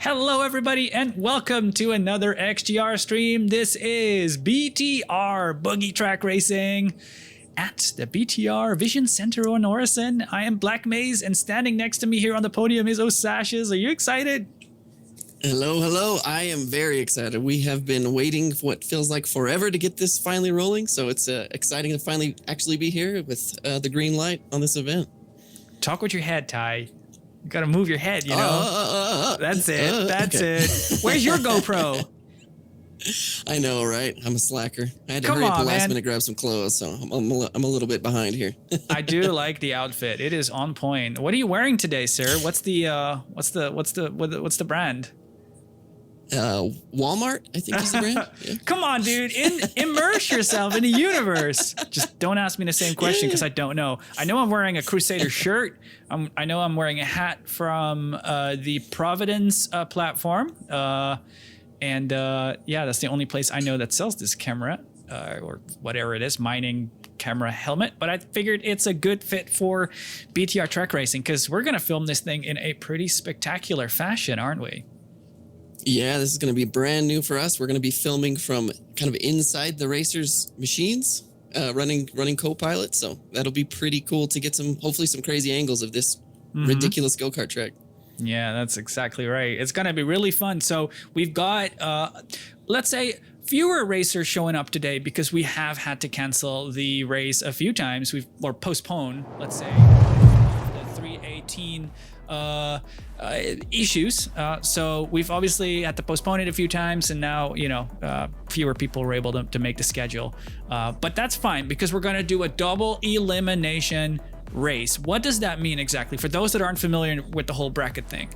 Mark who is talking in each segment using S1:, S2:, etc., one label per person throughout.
S1: Hello everybody and welcome to another XGR stream. This is BTR Buggy Track Racing at the BTR Vision Center on Orison. I am Black Maze and standing next to me here on the podium is Osashes. Are you excited?
S2: Hello. I am very excited. We have been waiting for what feels like forever to get this finally rolling. So it's exciting to finally actually be here with the green light on this event.
S1: Talk with your head, Ty. You gotta move your head, you know? That's it. That's
S2: okay.
S1: it. Where's your GoPro?
S2: I know, right? I'm a slacker. I had to hurry up the last minute to grab some clothes, so I'm a little bit behind here.
S1: I do like the outfit. It is on point. What are you wearing today, sir? What's the brand?
S2: Walmart, I think is the brand. Yeah.
S1: Come on, dude. Immerse yourself in the universe. Just don't ask me the same question because I don't know. I know I'm wearing a Crusader shirt. I know I'm wearing a hat from the Providence platform. Yeah, that's the only place I know that sells this camera or whatever it is, mining camera helmet. But I figured it's a good fit for BTR track racing because we're going to film this thing in a pretty spectacular fashion, aren't we?
S2: Yeah, this is going to be brand new for us. We're going to be filming from kind of inside the racers' machines, running co-pilot. So that'll be pretty cool to get hopefully some crazy angles of this ridiculous go-kart track.
S1: Yeah, that's exactly right. It's going to be really fun. So we've got, let's say, fewer racers showing up today because we have had to cancel the race a few times. Or postpone, let's say, the 318 issues. So we've obviously had to postpone it a few times, and now, fewer people were able to make the schedule. But that's fine because we're going to do a double elimination race. What does that mean exactly for those that aren't familiar with the whole bracket thing?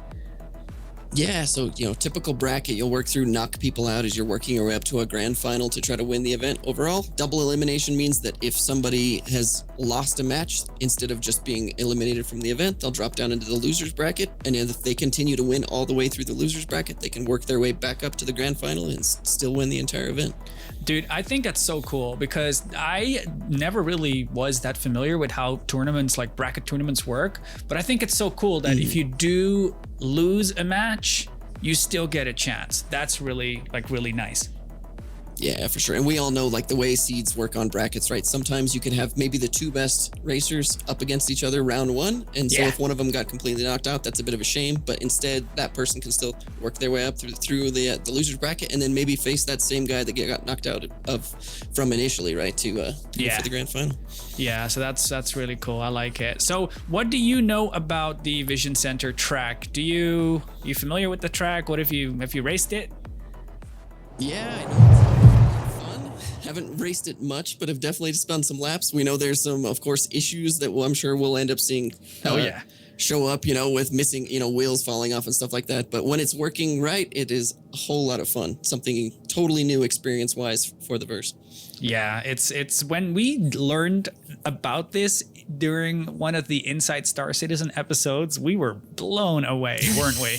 S2: Yeah, so, typical bracket, you'll work through, knock people out as you're working your way up to a grand final to try to win the event overall. Double elimination means that if somebody has lost a match, instead of just being eliminated from the event, they'll drop down into the loser's bracket. And if they continue to win all the way through the loser's bracket, they can work their way back up to the grand final and still win the entire event.
S1: Dude, I think that's so cool because I never really was that familiar with how tournaments like bracket tournaments work. But I think it's so cool that if you do lose a match, you still get a chance. That's really nice.
S2: Yeah, for sure. And we all know the way seeds work on brackets, right? Sometimes you can have maybe the two best racers up against each other round one. And so if one of them got completely knocked out, that's a bit of a shame. But instead, that person can still work their way up through the loser's bracket and then maybe face that same guy that got knocked out from initially, right? To for the grand final.
S1: Yeah, so that's really cool. I like it. So what do you know about the Vision Center track? You familiar with the track? Have you raced it?
S2: Yeah, I know. Haven't raced it much, but have definitely spun some laps. We know there's some, of course, issues that I'm sure we'll end up seeing show up, with missing, wheels falling off and stuff like that. But when it's working right, it is a whole lot of fun. Something totally new experience-wise for the verse. Yeah,
S1: it's when we learned about this during one of the Inside Star Citizen episodes, we were blown away, weren't we?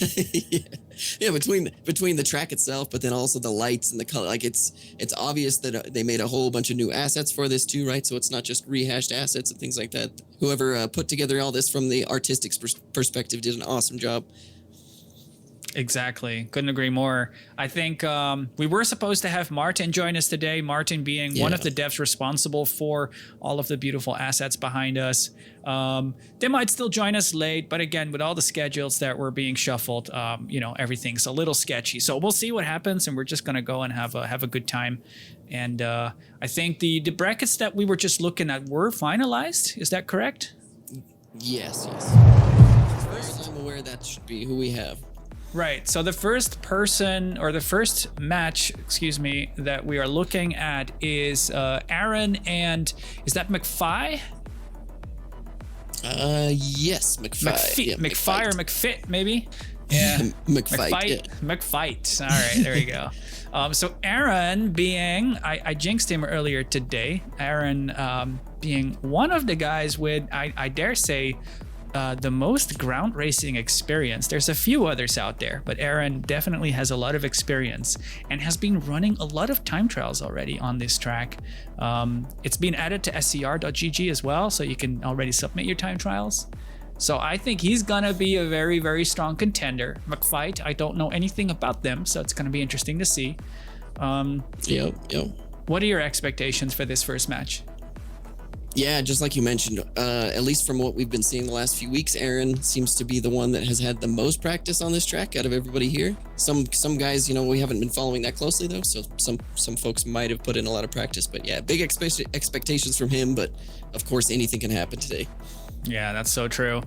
S2: Yeah, between the track itself, but then also the lights and the color. It's obvious that they made a whole bunch of new assets for this too, right? So it's not just rehashed assets and things like that. Whoever put together all this from the artistic perspective did an awesome job.
S1: Exactly. Couldn't agree more. I think we were supposed to have Martin join us today. Martin being one of the devs responsible for all of the beautiful assets behind us. They might still join us late, but again, with all the schedules that were being shuffled, everything's a little sketchy. So we'll see what happens, and we're just gonna go and have a good time. And I think the brackets that we were just looking at were finalized. Is that correct?
S2: Yes. As far as I'm aware, that should be who we have.
S1: Right. So the first match, that we are looking at is Aaron and is that McFi?
S2: Yes, McFi.
S1: McFi or McFit, maybe? Yeah.
S2: McFight.
S1: McFight. All right, there you go. So Aaron being, I jinxed him earlier today. Aaron being one of the guys with, I dare say, the most ground racing experience. There's a few others out there, but Aaron definitely has a lot of experience and has been running a lot of time trials already on this track. It's been added to scr.gg as well, so you can already submit your time trials. So I think he's gonna be a very, very strong contender. McFight, I don't know anything about them, so it's gonna be interesting to see.
S2: Yep.
S1: What are your expectations for this first match?
S2: Yeah, just like you mentioned, at least from what we've been seeing the last few weeks, Aaron seems to be the one that has had the most practice on this track out of everybody here. Some guys, we haven't been following that closely though, so some folks might have put in a lot of practice. But yeah, big expectations from him. But of course, anything can happen today.
S1: Yeah, that's so true.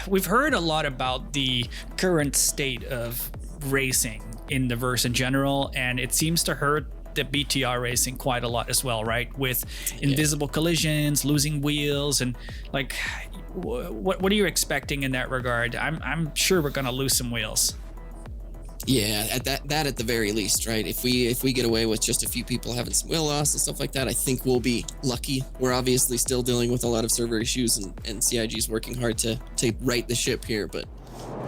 S1: We've heard a lot about the current state of racing in the verse in general, and it seems to hurt the BTR racing quite a lot as well, right? With invisible collisions, losing wheels, and like, what are you expecting in that regard? I'm sure we're gonna lose some wheels.
S2: Yeah, at that at the very least, right? If we get away with just a few people having some wheel loss and stuff like that, I think we'll be lucky. We're obviously still dealing with a lot of server issues, and CIG's working hard to right the ship here, but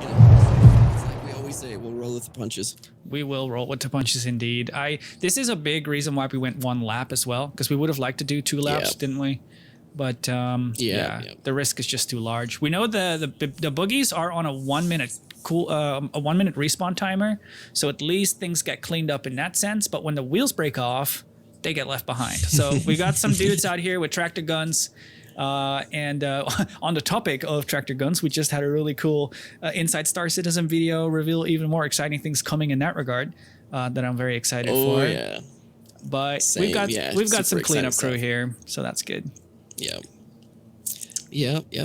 S2: it's like we always say, we'll roll with the punches.
S1: We will roll with the punches indeed. This is a big reason why we went one lap as well, because we would have liked to do 2 laps, didn't we? But the risk is just too large. We know the boogies are on a 1 minute a 1 minute respawn timer, so at least things get cleaned up in that sense. But when the wheels break off, they get left behind. So we got some dudes out here with tractor guns. And on the topic of tractor guns, we just had a really cool Inside Star Citizen video reveal even more exciting things coming in that regard that I'm very excited for.
S2: Oh yeah.
S1: But
S2: Same,
S1: we've got some cleanup crew
S2: stuff
S1: here, so that's good.
S2: Yeah.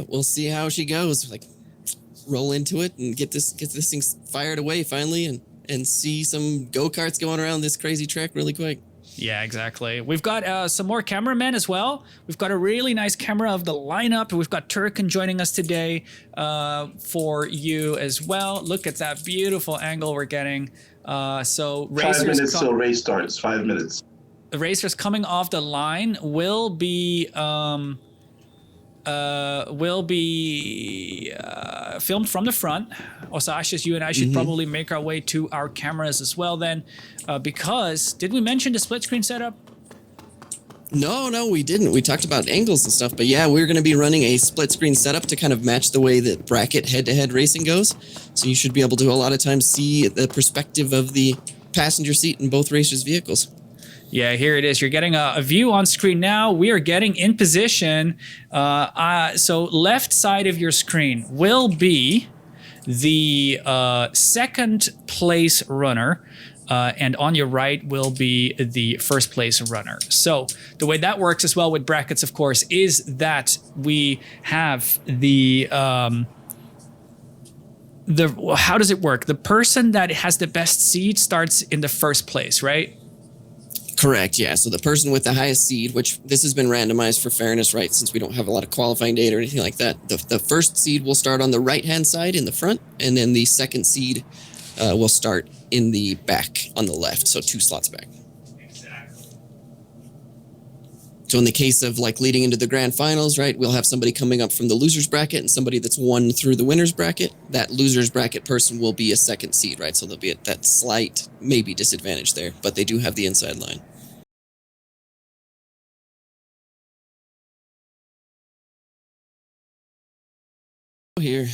S2: We'll see how she goes. Like, roll into it and get this thing fired away finally, and see some go-karts going around this crazy track really quick.
S1: Yeah, exactly. We've got some more cameramen as well. We've got a really nice camera of the lineup. We've got Turkin joining us today for you as well. Look at that beautiful angle we're getting. So
S3: 5 minutes till race starts. 5 minutes.
S1: The racers coming off the line will be filmed from the front. Osashius, you and I should probably make our way to our cameras as well then, because did we mention the split screen setup?
S2: No, we didn't. We talked about angles and stuff, but yeah, we're going to be running a split screen setup to kind of match the way that bracket head-to-head racing goes. So you should be able to a lot of times see the perspective of the passenger seat in both racers' vehicles.
S1: Yeah, here it is. You're getting a view on screen now. We are getting in position. So left side of your screen will be the second place runner. And on your right will be the first place runner. So the way that works as well with brackets, of course, is that we have how does it work? The person that has the best seed starts in the first place, right?
S2: Correct, yeah. So the person with the highest seed, which this has been randomized for fairness, right, since we don't have a lot of qualifying data or anything like that, the first seed will start on the right-hand side in the front, and then the second seed will start in the back on the left, so 2 slots back.
S1: Exactly.
S2: So in the case of like leading into the grand finals, right, we'll have somebody coming up from the loser's bracket and somebody that's won through the winner's bracket. That loser's bracket person will be a second seed, right? So there'll be that slight maybe disadvantage there, but they do have the inside line. Here.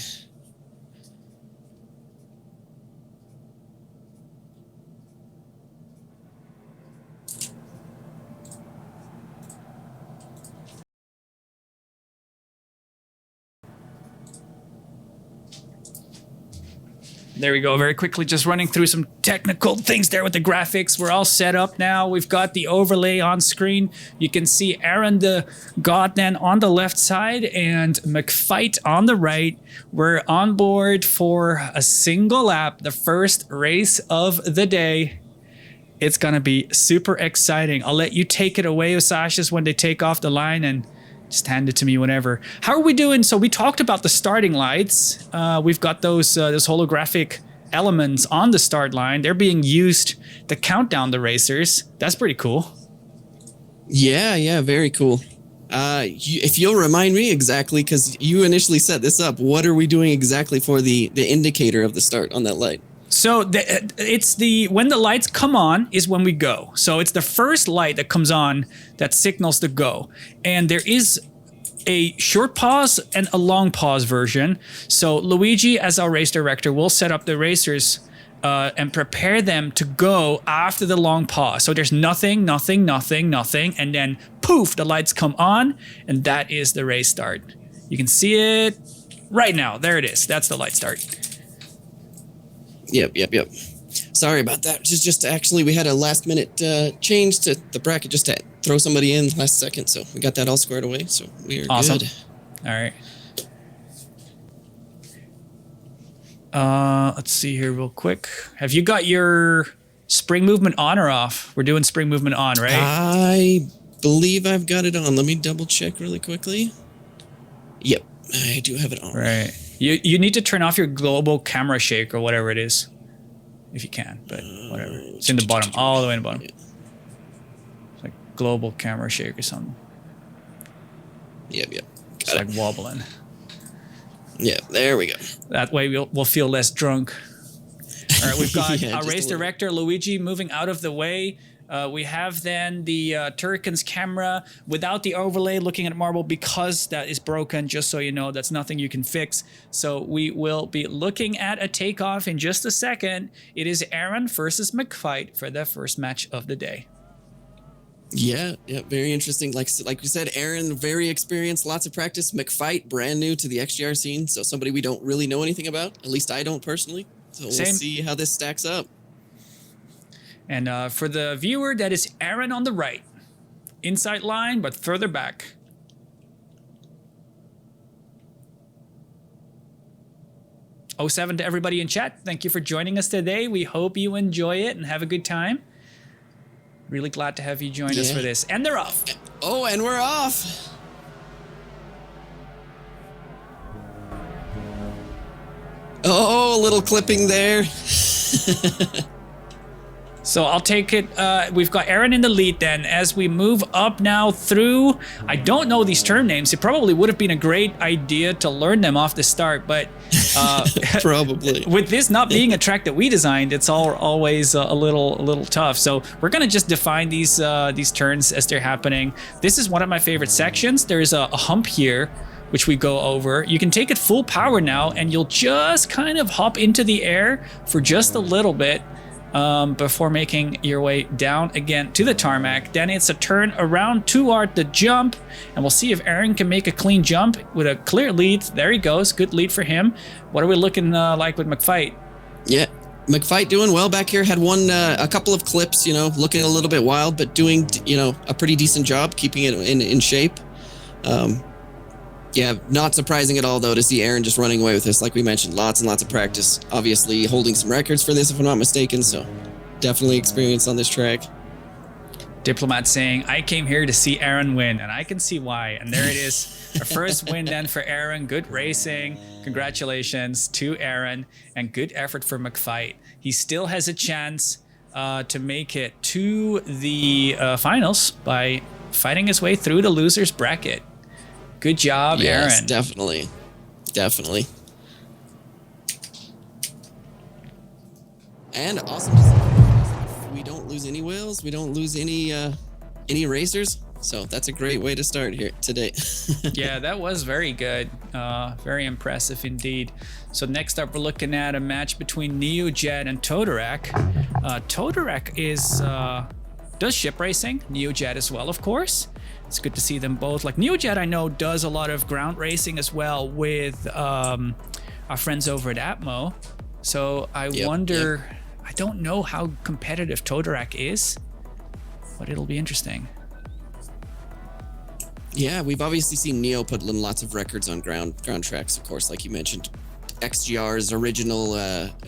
S1: There we go. Very quickly, just running through some technical things there with the graphics. We're all set up now. We've got the overlay on screen. You can see Aaron the Godman on the left side and McFight on the right. We're on board for a single lap, the first race of the day. It's going to be super exciting. I'll let you take it away, Osashius, when they take off the line, and just hand it to me whenever. How are we doing? So we talked about the starting lights. We've got those holographic elements on the start line. They're being used to count down the racers. That's pretty cool.
S2: Yeah, very cool. If you'll remind me exactly, because you initially set this up, what are we doing exactly for the indicator of the start on that light?
S1: So it's when the lights come on is when we go. So it's the first light that comes on that signals the go. And there is a short pause and a long pause version. So Luigi, as our race director, will set up the racers and prepare them to go after the long pause. So there's nothing, nothing, nothing, nothing, and then poof, the lights come on, and that is the race start. You can see it right now. There it is. That's the light start.
S2: Yep. Sorry about that. Just actually, we had a last minute change to the bracket just to throw somebody in last second, so we got that all squared away. So we are
S1: awesome.
S2: Good.
S1: All right. Let's see here real quick. Have you got your spring movement on or off? We're doing spring movement on, right?
S2: I believe I've got it on. Let me double check really quickly. Yep, I do have it on.
S1: Right. You need to turn off your global camera shake or whatever it is, if you can. But whatever. It's in the bottom, all the way in the bottom.
S2: Yeah.
S1: It's like global camera shake or something.
S2: Yep.
S1: It's like wobbling.
S2: Yeah, there we go.
S1: That way we'll feel less drunk. All right, we've got
S2: Yeah,
S1: our race director, Luigi, moving out of the way. We have then the Turrican's camera without the overlay looking at marble because that is broken, just so you know. That's nothing you can fix. So we will be looking at a takeoff in just a second. It is Aaron versus McFight for the first match of the day.
S2: Yeah, very interesting. Like we said, Aaron, very experienced, lots of practice. McFight, brand new to the XGR scene, so somebody we don't really know anything about. At least I don't personally. So we'll see how this stacks up.
S1: And for the viewer, that is Aaron on the right. Inside line, but further back. '07 to everybody in chat. Thank you for joining us today. We hope you enjoy it and have a good time. Really glad to have you join us for this. And they're off.
S2: Oh, and we're off. Oh, a little clipping there.
S1: So I'll take it. We've got Aaron in the lead then. As we move up now through, I don't know these turn names. It probably would have been a great idea to learn them off the start, but
S2: probably
S1: with this not being a track that we designed, it's always a little tough. So we're gonna just define these turns as they're happening. This is one of my favorite sections. There is a hump here, which we go over. You can take it full power now, and you'll just kind of hop into the air for just a little bit. Before making your way down again to the tarmac. Then it's a turn around toward the jump, and we'll see if Aaron can make a clean jump with a clear lead. There he goes, good lead for him. What are we looking like with McFight?
S2: Yeah, McFight doing well back here. Had a couple of clips, looking a little bit wild, but doing, a pretty decent job keeping it in shape. Yeah, not surprising at all, though, to see Aaron just running away with this. Like we mentioned, lots and lots of practice. Obviously, holding some records for this, if I'm not mistaken. So, definitely experience on this track.
S1: Diplomat saying, I came here to see Aaron win, and I can see why. And there it is. Our first win then for Aaron. Good racing. Congratulations to Aaron, and good effort for McFight. He still has a chance to make it to the finals by fighting his way through the loser's bracket. Good job,
S2: yes,
S1: Aaron.
S2: Definitely. And awesome to see. We don't lose any whales. We don't lose any racers. So that's a great way to start here today.
S1: Yeah, that was very good. Very impressive indeed. So next up, we're looking at a match between NeoJet and Todorak. Todorak does ship racing. NeoJet as well, of course. It's good to see them both. Like NeoJet, I know, does a lot of ground racing as well with our friends over at Atmo. So I wonder, I don't know how competitive Todorak is, but it'll be interesting.
S2: Yeah, we've obviously seen Neo put in lots of records on ground tracks, of course, like you mentioned. XGR's original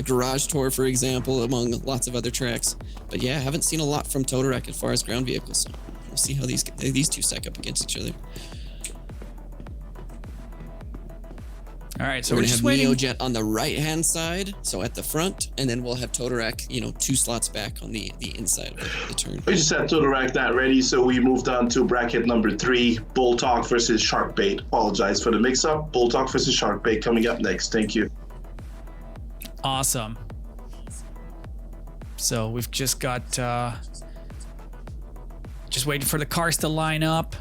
S2: garage tour, for example, among lots of other tracks. But yeah, I haven't seen a lot from Todorak as far as ground vehicles. So we'll see how these two stack up against each other.
S1: All right, so
S2: we're
S1: we're
S2: gonna
S1: just
S2: have
S1: waiting.
S2: NeoJet on the right-hand side, so at the front, and then we'll have Todorak, 2 slots back on the inside of the turn.
S3: We just had Todorak not ready, so we moved on to bracket number 3, Bull Talk versus Sharkbait. Apologize for the mix-up. Bull Talk versus Sharkbait coming up next. Thank you.
S1: Awesome. So we've just got just waiting for the cars to line up.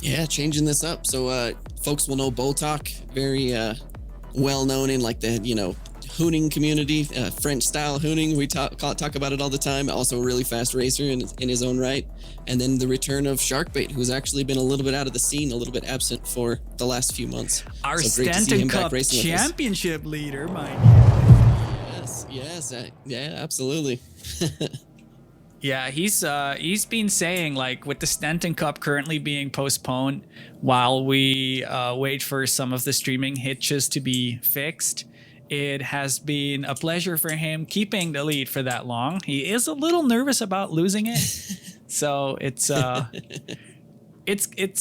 S2: Yeah, changing this up. So folks will know Boltok, very well known in like the, hooning community, French style hooning. We talk about it all the time. Also a really fast racer in his own right. And then the return of Sharkbait, who's actually been a little bit out of the scene, a little bit absent for the last few months.
S1: Our
S2: so great to see him
S1: Stanton
S2: back
S1: Cup
S2: racing with us.
S1: championship leader, mind you.
S2: Yes, yeah, absolutely.
S1: Yeah, he's been saying, like, with the Stanton Cup currently being postponed while we wait for some of the streaming hitches to be fixed, it has been a pleasure for him keeping the lead for that long. He is a little nervous about losing it, so it's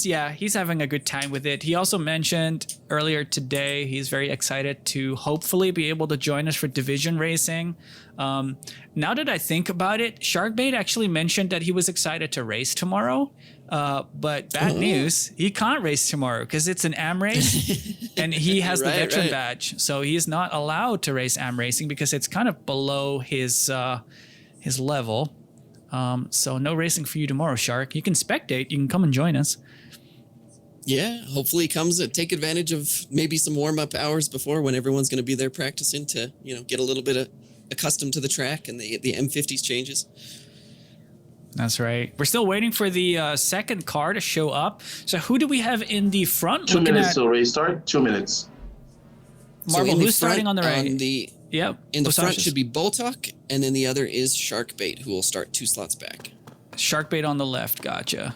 S1: yeah, he's having a good time with it. He also mentioned earlier today he's very excited to hopefully be able to join us for division racing. Now that I think about it, Sharkbait actually mentioned that he was excited to race tomorrow. But bad news, he can't race tomorrow because it's an AM race and he has the veteran badge. So he is not allowed to race AM racing because it's kind of below his level. So no racing for you tomorrow, Shark. You can spectate. You can come and join us.
S2: Yeah, hopefully he comes to take advantage of maybe some warm-up hours before when everyone's going to be there practicing to, get a little bit accustomed to the track and the M50's changes.
S1: That's right. We're still waiting for the second car to show up. So who do we have in the front?
S3: 2 minutes till race start. 2 minutes.
S1: Marvel,
S2: so
S1: who's starting on the right?
S2: In the front should be Boltok, and then the other is Sharkbait, who will start 2 slots back.
S1: Sharkbait on the left. Gotcha.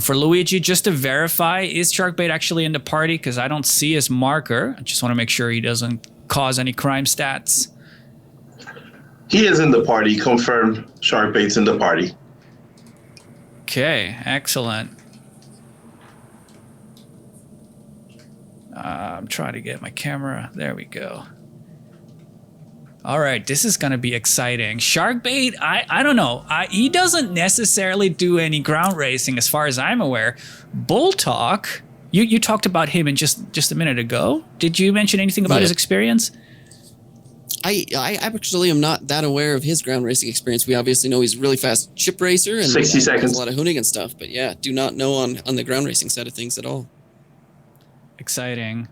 S1: For Luigi, just to verify, is Sharkbait actually in the party? Because I don't see his marker. I just want to make sure he doesn't cause any crime stats.
S3: He is in the party. Confirmed. Sharkbait's in the party.
S1: Okay, excellent. I'm trying to get my camera. There we go. All right, this is going to be exciting. Sharkbait, I don't know. He doesn't necessarily do any ground racing as far as I'm aware. Boltok, you talked about him in just a minute ago. Did you mention anything about his experience?
S2: I actually am not that aware of his ground racing experience. We obviously know he's a really fast chip racer and
S3: 60 seconds.
S2: Does a lot of hooning and stuff. But yeah, do not know on the ground racing side of things at all.
S1: Exciting.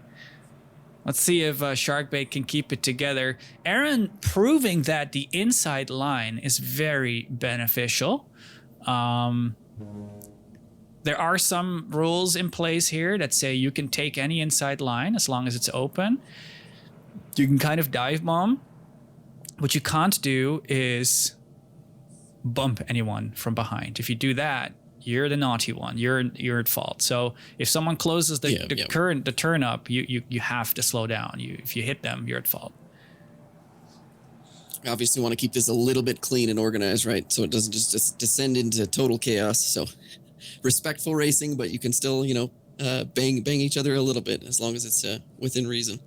S1: Let's see if Sharkbait can keep it together. Aaron proving that the inside line is very beneficial. There are some rules in place here that say you can take any inside line as long as it's open. You can kind of dive bomb. What you can't do is bump anyone from behind. If you do that, you're the naughty one. You're at fault. So if someone closes the turn up, you have to slow down. If you hit them, you're at fault.
S2: You obviously want to keep this a little bit clean and organized, right? So it doesn't just descend into total chaos. So respectful racing, but you can still, bang each other a little bit as long as it's within reason.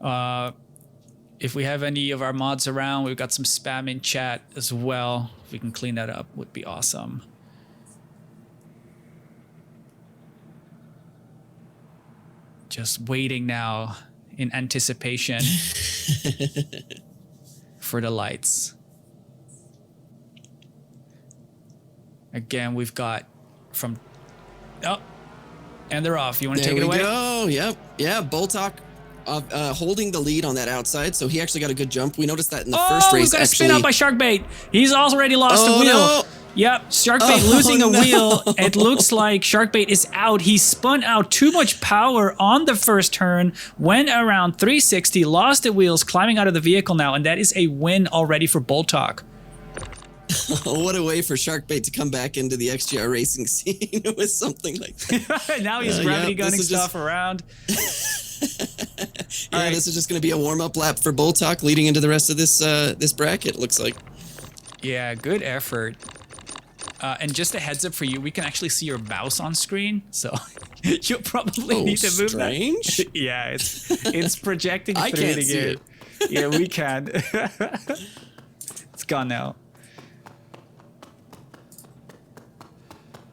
S1: If we have any of our mods around, we've got some spam in chat as well. If we can clean that up, would be awesome. Just waiting now in anticipation for the lights. Again, we've got from... Oh, and they're off. You want to take it away?
S2: There we go. Yep. Yeah, Boltok holding the lead on that outside, so he actually got a good jump. We noticed that in the first race.
S1: We've got a spin out by Sharkbait. He's already lost a wheel.
S2: No.
S1: Yep, Sharkbait losing a wheel. It looks like Sharkbait is out. He spun out too much power on the first turn, went around 360, lost the wheels, climbing out of the vehicle now, and that is a win already for Boltok.
S2: What a way for Sharkbait to come back into the XGR racing scene with something like that.
S1: Now he's gravity gunning stuff around.
S2: This is just going to be a warm-up lap for Boltok leading into the rest of this bracket, looks like.
S1: Yeah, good effort. And just a heads up for you, we can actually see your mouse on screen, so you'll probably need to move
S2: strange.
S1: that. Yeah, it's projecting
S2: I
S1: through
S2: can't
S1: the
S2: see
S1: game.
S2: it.
S1: Yeah, we can. It's gone now.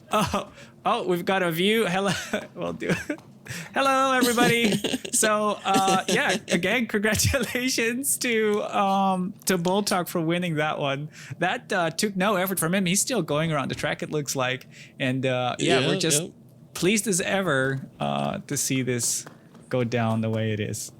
S1: Oh, we've got a view. Hello. We'll do it. Hello, everybody. So, yeah, again, congratulations to Bull Talk for winning that one. That took no effort from him. He's still going around the track, it looks like. And we're just pleased as ever to see this go down the way it is.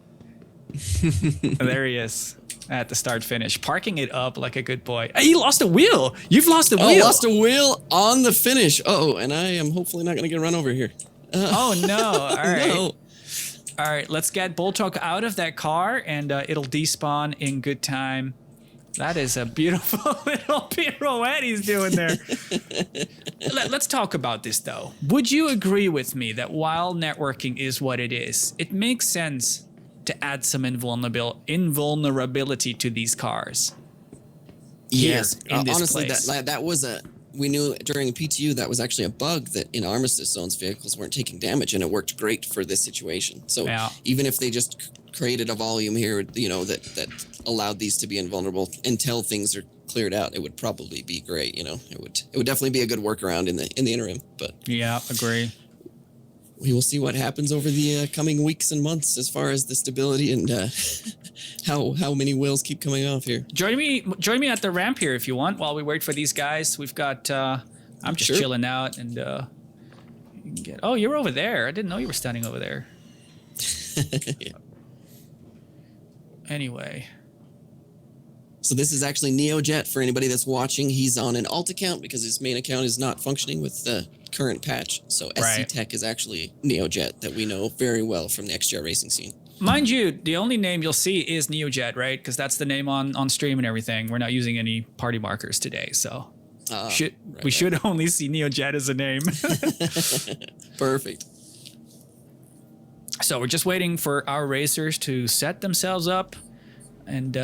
S1: There he is at the start finish, parking it up like a good boy. Hey, you lost a wheel. You've lost a wheel.
S2: Lost a wheel on the finish. And I am hopefully not going to get run over here.
S1: Oh no! All right,
S2: No.
S1: All right. Let's get Bull Talk out of that car, and it'll despawn in good time. That is a beautiful little pirouette he's doing there. Let's talk about this though. Would you agree with me that while networking is what it is, it makes sense to add some invulnerability to these cars?
S2: Yes,
S1: in this
S2: honestly,
S1: place.
S2: that was we knew during PTU that was actually a bug that in Armistice Zones vehicles weren't taking damage, and it worked great for this situation. So even if they just created a volume here, that allowed these to be invulnerable until things are cleared out, it would probably be great. It would definitely be a good workaround in the interim. But
S1: yeah, agree.
S2: We will see what happens over the coming weeks and months as far as the stability and how many wheels keep coming off here.
S1: Join me at the ramp here if you want while we wait for these guys. We've got. I'm just chilling out and. Oh, you're over there. I didn't know you were standing over there.
S2: Yeah.
S1: Anyway.
S2: So this is actually NeoJet for anybody that's watching. He's on an alt account because his main account is not functioning with the current patch. So SC Tech is actually NeoJet that we know very well from the XGR racing scene.
S1: Mind you, the only name you'll see is NeoJet, right? Because that's the name on stream and everything. We're not using any party markers today, so we should only see NeoJet as a name.
S2: Perfect.
S1: So we're just waiting for our racers to set themselves up, and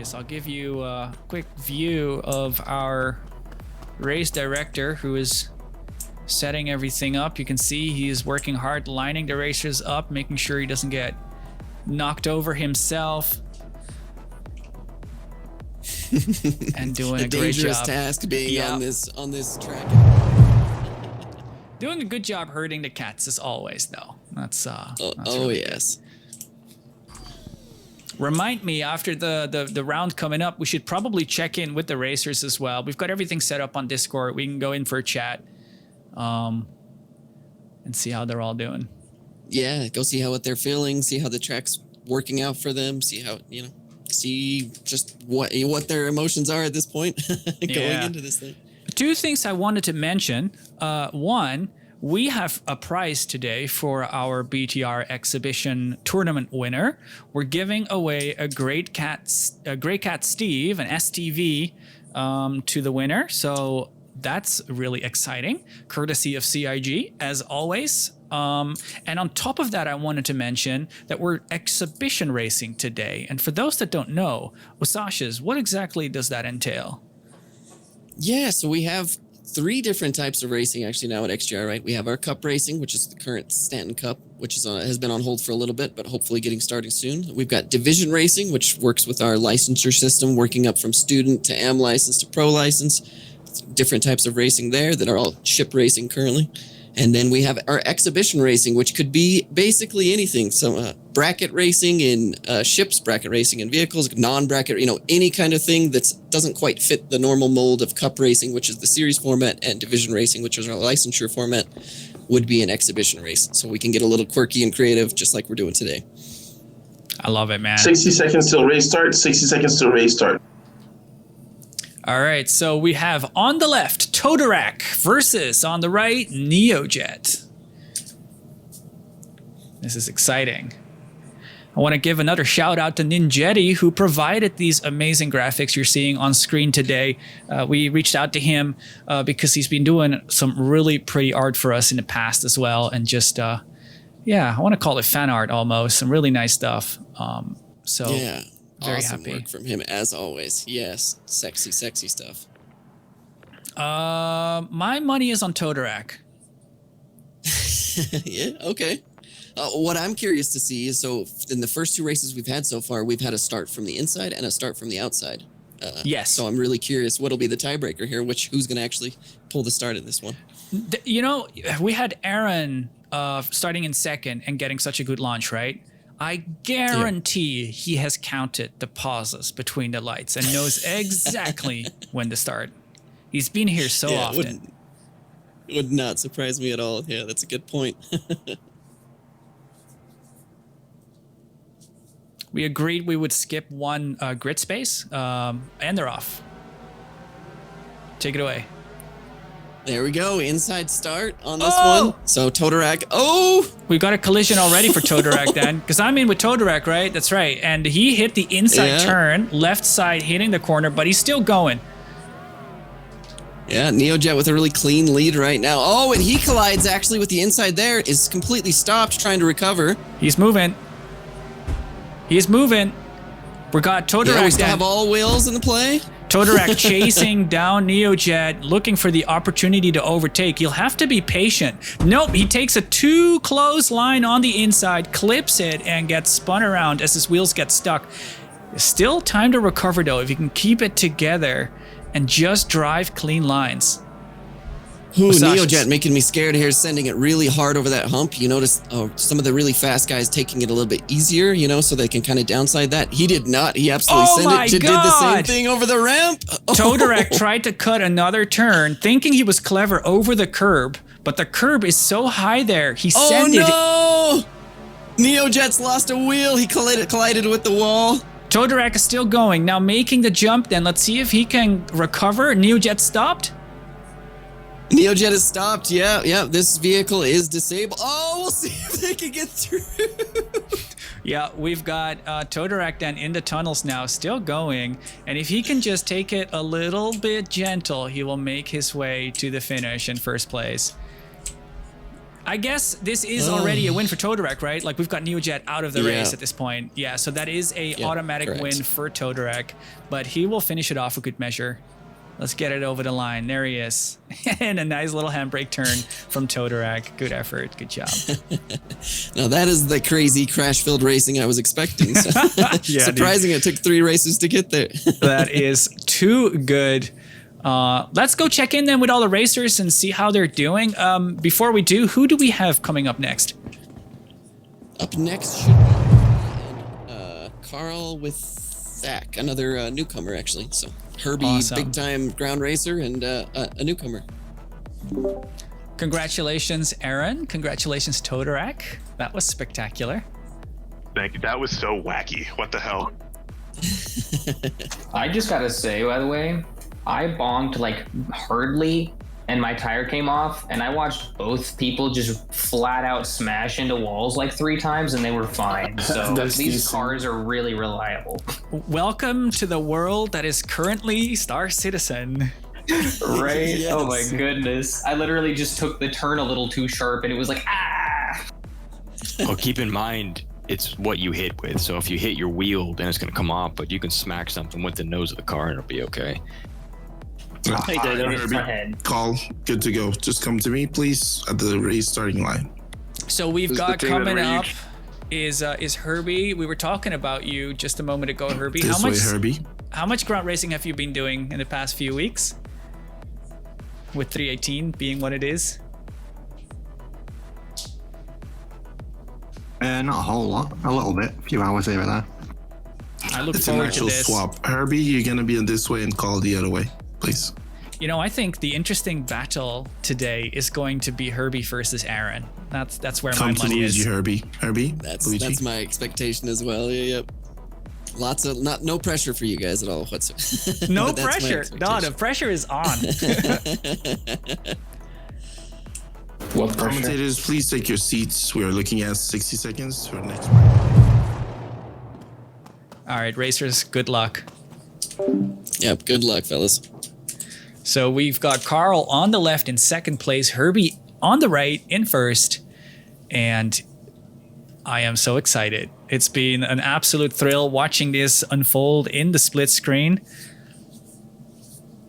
S1: so I'll give you a quick view of our race director who is setting everything up. You can see he is working hard, lining the racers up, making sure he doesn't get knocked over himself. And doing a great job.
S2: Dangerous task being on this track.
S1: Doing a good job herding the cats as always, though. That's
S2: really yes.
S1: Remind me after the round coming up, we should probably check in with the racers as well. We've got everything set up on Discord. We can go in for a chat, and see how they're all doing.
S2: Yeah, go see what they're feeling, see how the track's working out for them, see how see just what their emotions are at this point going into this thing.
S1: Two things I wanted to mention. One, we have a prize today for our BTR exhibition tournament winner. We're giving away a Great Cat Steve, an STV, to the winner. So that's really exciting, courtesy of CIG, as always. And on top of that, I wanted to mention that we're exhibition racing today. And for those that don't know, Osashas, what exactly does that entail?
S2: Yeah, so we have 3 different types of racing actually now at XGR, right? We have our cup racing, which is the current Stanton Cup, which is has been on hold for a little bit, but hopefully getting started soon. We've got division racing, which works with our licensure system, working up from student to AM license to pro license. Different types of racing there that are all ship racing currently. And then we have our exhibition racing, which could be basically anything. So bracket racing in ships, bracket racing in vehicles, non-bracket, any kind of thing that doesn't quite fit the normal mold of cup racing, which is the series format, and division racing, which is our licensure format, would be an exhibition race. So we can get a little quirky and creative, just like we're doing today.
S1: I love it, man.
S3: 60 seconds till race start, 60 seconds till race start.
S1: All right, so we have on the left, Todorak versus on the right, NeoJet. This is exciting. I want to give another shout out to Ninjetti, who provided these amazing graphics you're seeing on screen today. We reached out to him because he's been doing some really pretty art for us in the past as well. And just, I want to call it fan art almost. Some really nice stuff.
S2: Yeah.
S1: Very
S2: awesome
S1: happy.
S2: Work from him as always. Yes, sexy stuff.
S1: My money is on Todorak.
S2: Yeah, okay. What I'm curious to see is, so in the first 2 races we've had so far, we've had a start from the inside and a start from the outside.
S1: Yes.
S2: So I'm really curious what'll be the tiebreaker here, who's going to actually pull the start in this one.
S1: You know, we had Aaron starting in second and getting such a good launch, right? I guarantee he has counted the pauses between the lights and knows exactly when to start. He's been here so often.
S2: Would not surprise me at all. Yeah, that's a good point.
S1: We agreed we would skip one grid space, and they're off. Take it away.
S2: There we go. Inside start on this one. So Totorak. Oh!
S1: We got a collision already for Totorak then, because I'm in with Totorak, right? That's right. And he hit the inside turn, left side hitting the corner, but he's still going.
S2: Yeah, Neojet with a really clean lead right now. Oh, and he collides actually with the inside there, is completely stopped trying to recover.
S1: He's moving. He's moving. We got Totorak.
S2: Yeah, we still have all wheels in the play.
S1: Totorak chasing down Neojet, looking for the opportunity to overtake. He'll have to be patient. Nope, he takes a too close line on the inside, clips it, and gets spun around as his wheels get stuck. Still time to recover though, if you can keep it together and just drive clean lines.
S2: Ooh, Neojet making me scared here, sending it really hard over that hump. You notice some of the really fast guys taking it a little bit easier, you know, so they can kind of downside that. He did not. He absolutely did the same thing over the ramp.
S1: Totorak tried to cut another turn, thinking he was clever over the curb, but the curb is so high there. He sent it.
S2: Oh no! Neojet's lost a wheel. He collided with the wall.
S1: Totorak is still going. Now making the jump then. Let's see if he can recover. Neojet stopped.
S2: Neojet is stopped. Yeah. This vehicle is disabled. Oh, we'll see if they can get through.
S1: Yeah, we've got Totorak then in the tunnels now, still going. And if he can just take it a little bit gentle, he will make his way to the finish in first place. I guess this is already a win for Totorak, right? Like we've got Neojet out of the race at this point. Yeah, so that is a automatic win for Totorak, but he will finish it off a good measure. Let's get it over the line. There he is. And a nice little handbrake turn from Totorak. Good effort. Good job.
S2: Now that is the crazy crash-filled racing I was expecting. So surprising it took 3 races to get there.
S1: That is too good. Let's go check in then with all the racers and see how they're doing. Before we do, who do we have coming up next?
S2: Up next should be Carl with Zach, another newcomer actually. So Herbie, big time ground racer, and a newcomer.
S1: Congratulations, Aaron. Congratulations, Totorak. That was spectacular.
S4: Thank you. That was so wacky. What the hell?
S5: I just gotta say, by the way, I bonked like hardly and my tire came off, and I watched both people just flat out smash into walls like 3 times and they were fine. So these cars are really reliable.
S1: Welcome to the world that is currently Star Citizen.
S5: Right? Yes. Oh my goodness. I literally just took the turn a little too sharp and it was like, ah!
S6: Well, keep in mind, it's what you hit with. So if you hit your wheel, then it's going to come off, but you can smack something with the nose of the car and it'll be okay.
S5: Hey, Herbie,
S7: call, good to go. Just come to me, please, at the race starting line.
S1: So we've got coming up is Herbie. We were talking about you just a moment ago, Herbie.
S7: Herbie.
S1: How much ground racing have you been doing in the past few weeks? With 318 being what it is?
S8: Not a whole lot, a little bit, a few hours here and there.
S1: I look
S7: it's an
S1: forward
S7: actual
S1: to this.
S7: swap. Herbie, you're gonna be in this way and call the other way, please.
S1: You know, I think the interesting battle today is going to be Herbie versus Aaron. That's where my money is.
S7: Herbie.
S2: That's my expectation as well. Yep. Lots of no pressure for you guys at all whatsoever.
S1: No pressure. No, the pressure is on.
S5: What pressure?
S7: Commentators, please take your seats. We are looking at 60 seconds for next one.
S1: All right, racers, good luck.
S2: Yep, good luck, fellas.
S1: So we've got Carl on the left in second place, Herbie on the right in first, and I am so excited. It's been an absolute thrill watching this unfold in the split screen.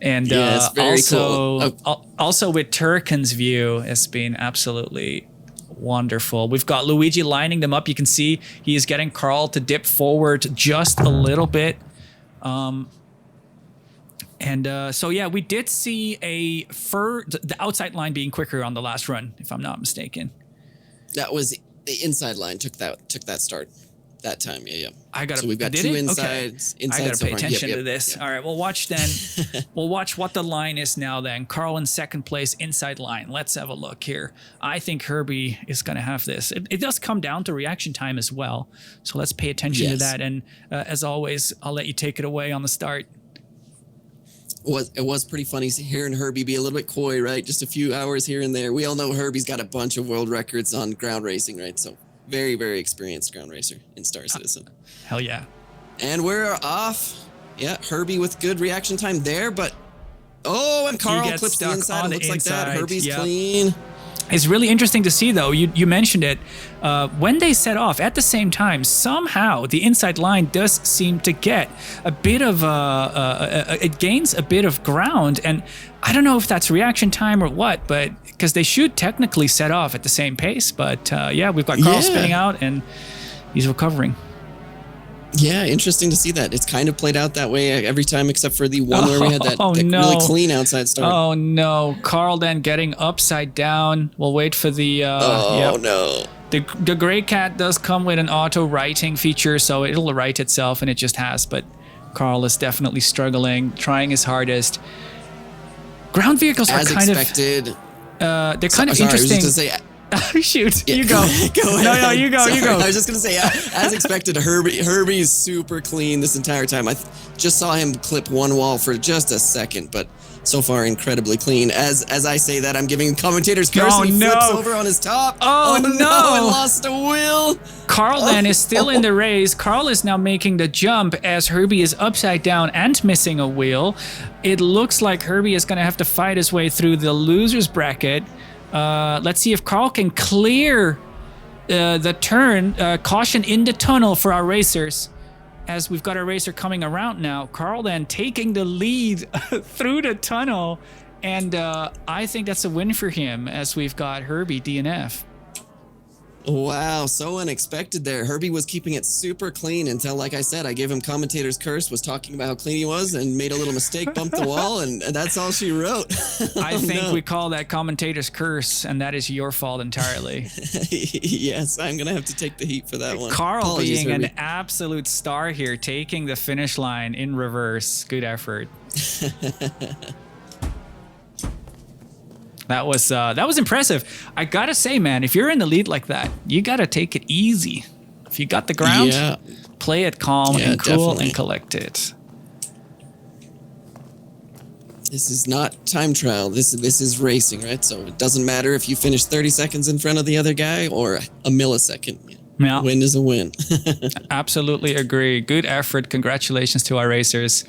S1: And
S2: yeah, it's very cool.
S1: Also with Turkin's view, it's been absolutely wonderful. We've got Luigi lining them up. You can see he is getting Carl to dip forward just a little bit. And so yeah, we did see the outside line being quicker on the last run, if I'm not mistaken.
S2: That was the inside line took that start that time. Yeah. So we've got
S1: did
S2: two
S1: it?
S2: insides.
S1: Okay. I gotta
S2: so
S1: pay
S2: far.
S1: attention
S2: Yep,
S1: to this.
S2: yep.
S1: All right, we'll watch then. We'll watch what the line is now then. Carl in second place, inside line. Let's have a look here. I think Herbie is gonna have this. It does come down to reaction time as well. So let's pay attention to that. And as always, I'll let you take it away on the start.
S2: It was pretty funny hearing Herbie be a little bit coy, right? Just a few hours here and there. We all know Herbie's got a bunch of world records on ground racing, right? So very, very experienced ground racer in Star Citizen.
S1: Hell yeah.
S2: And we're off. Yeah, Herbie with good reaction time there, but and Carl clips the inside. It looks like that. Herbie's clean.
S1: It's really interesting to see, though. You mentioned it. When they set off at the same time, somehow the inside line does seem to get a bit of it gains a bit of ground, and I don't know if that's reaction time or what, but because they should technically set off at the same pace. But yeah, we've got Carl spinning out, and he's recovering.
S2: Yeah, interesting to see that. It's kind of played out that way every time except for the one where we had that really clean outside start.
S1: Oh, no. Carl then getting upside down. We'll wait for the...
S2: no.
S1: The Grey Cat does come with an auto-writing feature, so it'll write itself, and it just has. But Carl is definitely struggling, trying his hardest. Ground vehicles are kind
S2: expected.
S1: of... they're kind of interesting.
S2: I was just going to say...
S1: Shoot,
S2: yeah,
S1: you go.
S2: Go ahead.
S1: No, you go.
S2: Sorry, you go. I was just gonna say, as expected, Herbie's super clean this entire time. I just saw him clip one wall for just a second, but so far incredibly clean. As I say that, I'm giving commentators curse, and he flips over on his top.
S1: Oh no!
S2: And lost a wheel.
S1: Carl then is still in the race. Carl is now making the jump as Herbie is upside down and missing a wheel. It looks like Herbie is gonna have to fight his way through the losers bracket. Let's see if Carl can clear the turn. Caution in the tunnel for our racers, as we've got our racer coming around now. Carl then taking the lead through the tunnel, and I think that's a win for him, as we've got Herbie DNF.
S2: Wow, so unexpected there. Herbie was keeping it super clean until, like I said, I gave him commentator's curse, was talking about how clean he was, and made a little mistake, bumped the wall, and that's all she wrote.
S1: I think we call that commentator's curse, and that is your fault entirely.
S2: Yes, I'm going to have to take the heat for that one.
S1: Carl
S2: Apologies,
S1: being
S2: Herbie.
S1: an absolute star here, taking the finish line in reverse. Good effort. That was impressive. I gotta say, man, if you're in the lead like that, you gotta take it easy. If you got the ground, play it calm and cool
S2: definitely.
S1: and collected.
S2: This is not time trial. This is racing, right? So it doesn't matter if you finish 30 seconds in front of the other guy or a millisecond.
S1: Yeah.
S2: Win is a win.
S1: Absolutely agree. Good effort. Congratulations to our racers.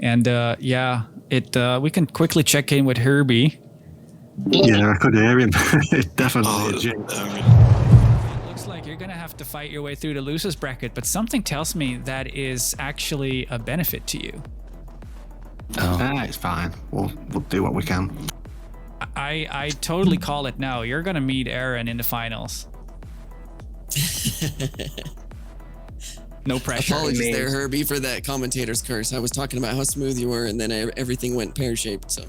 S1: And we can quickly check in with Herbie.
S8: Yeah, I could hear him. Definitely a jinx.
S1: It looks like you're gonna have to fight your way through the losers bracket, but something tells me that is actually a benefit to you.
S8: It's fine. We'll do what we can.
S1: I totally call it now. You're gonna meet Aaron in the finals. No pressure.
S2: Apologies there, Herbie, for that commentator's curse. I was talking about how smooth you were, and then everything went pear-shaped, so...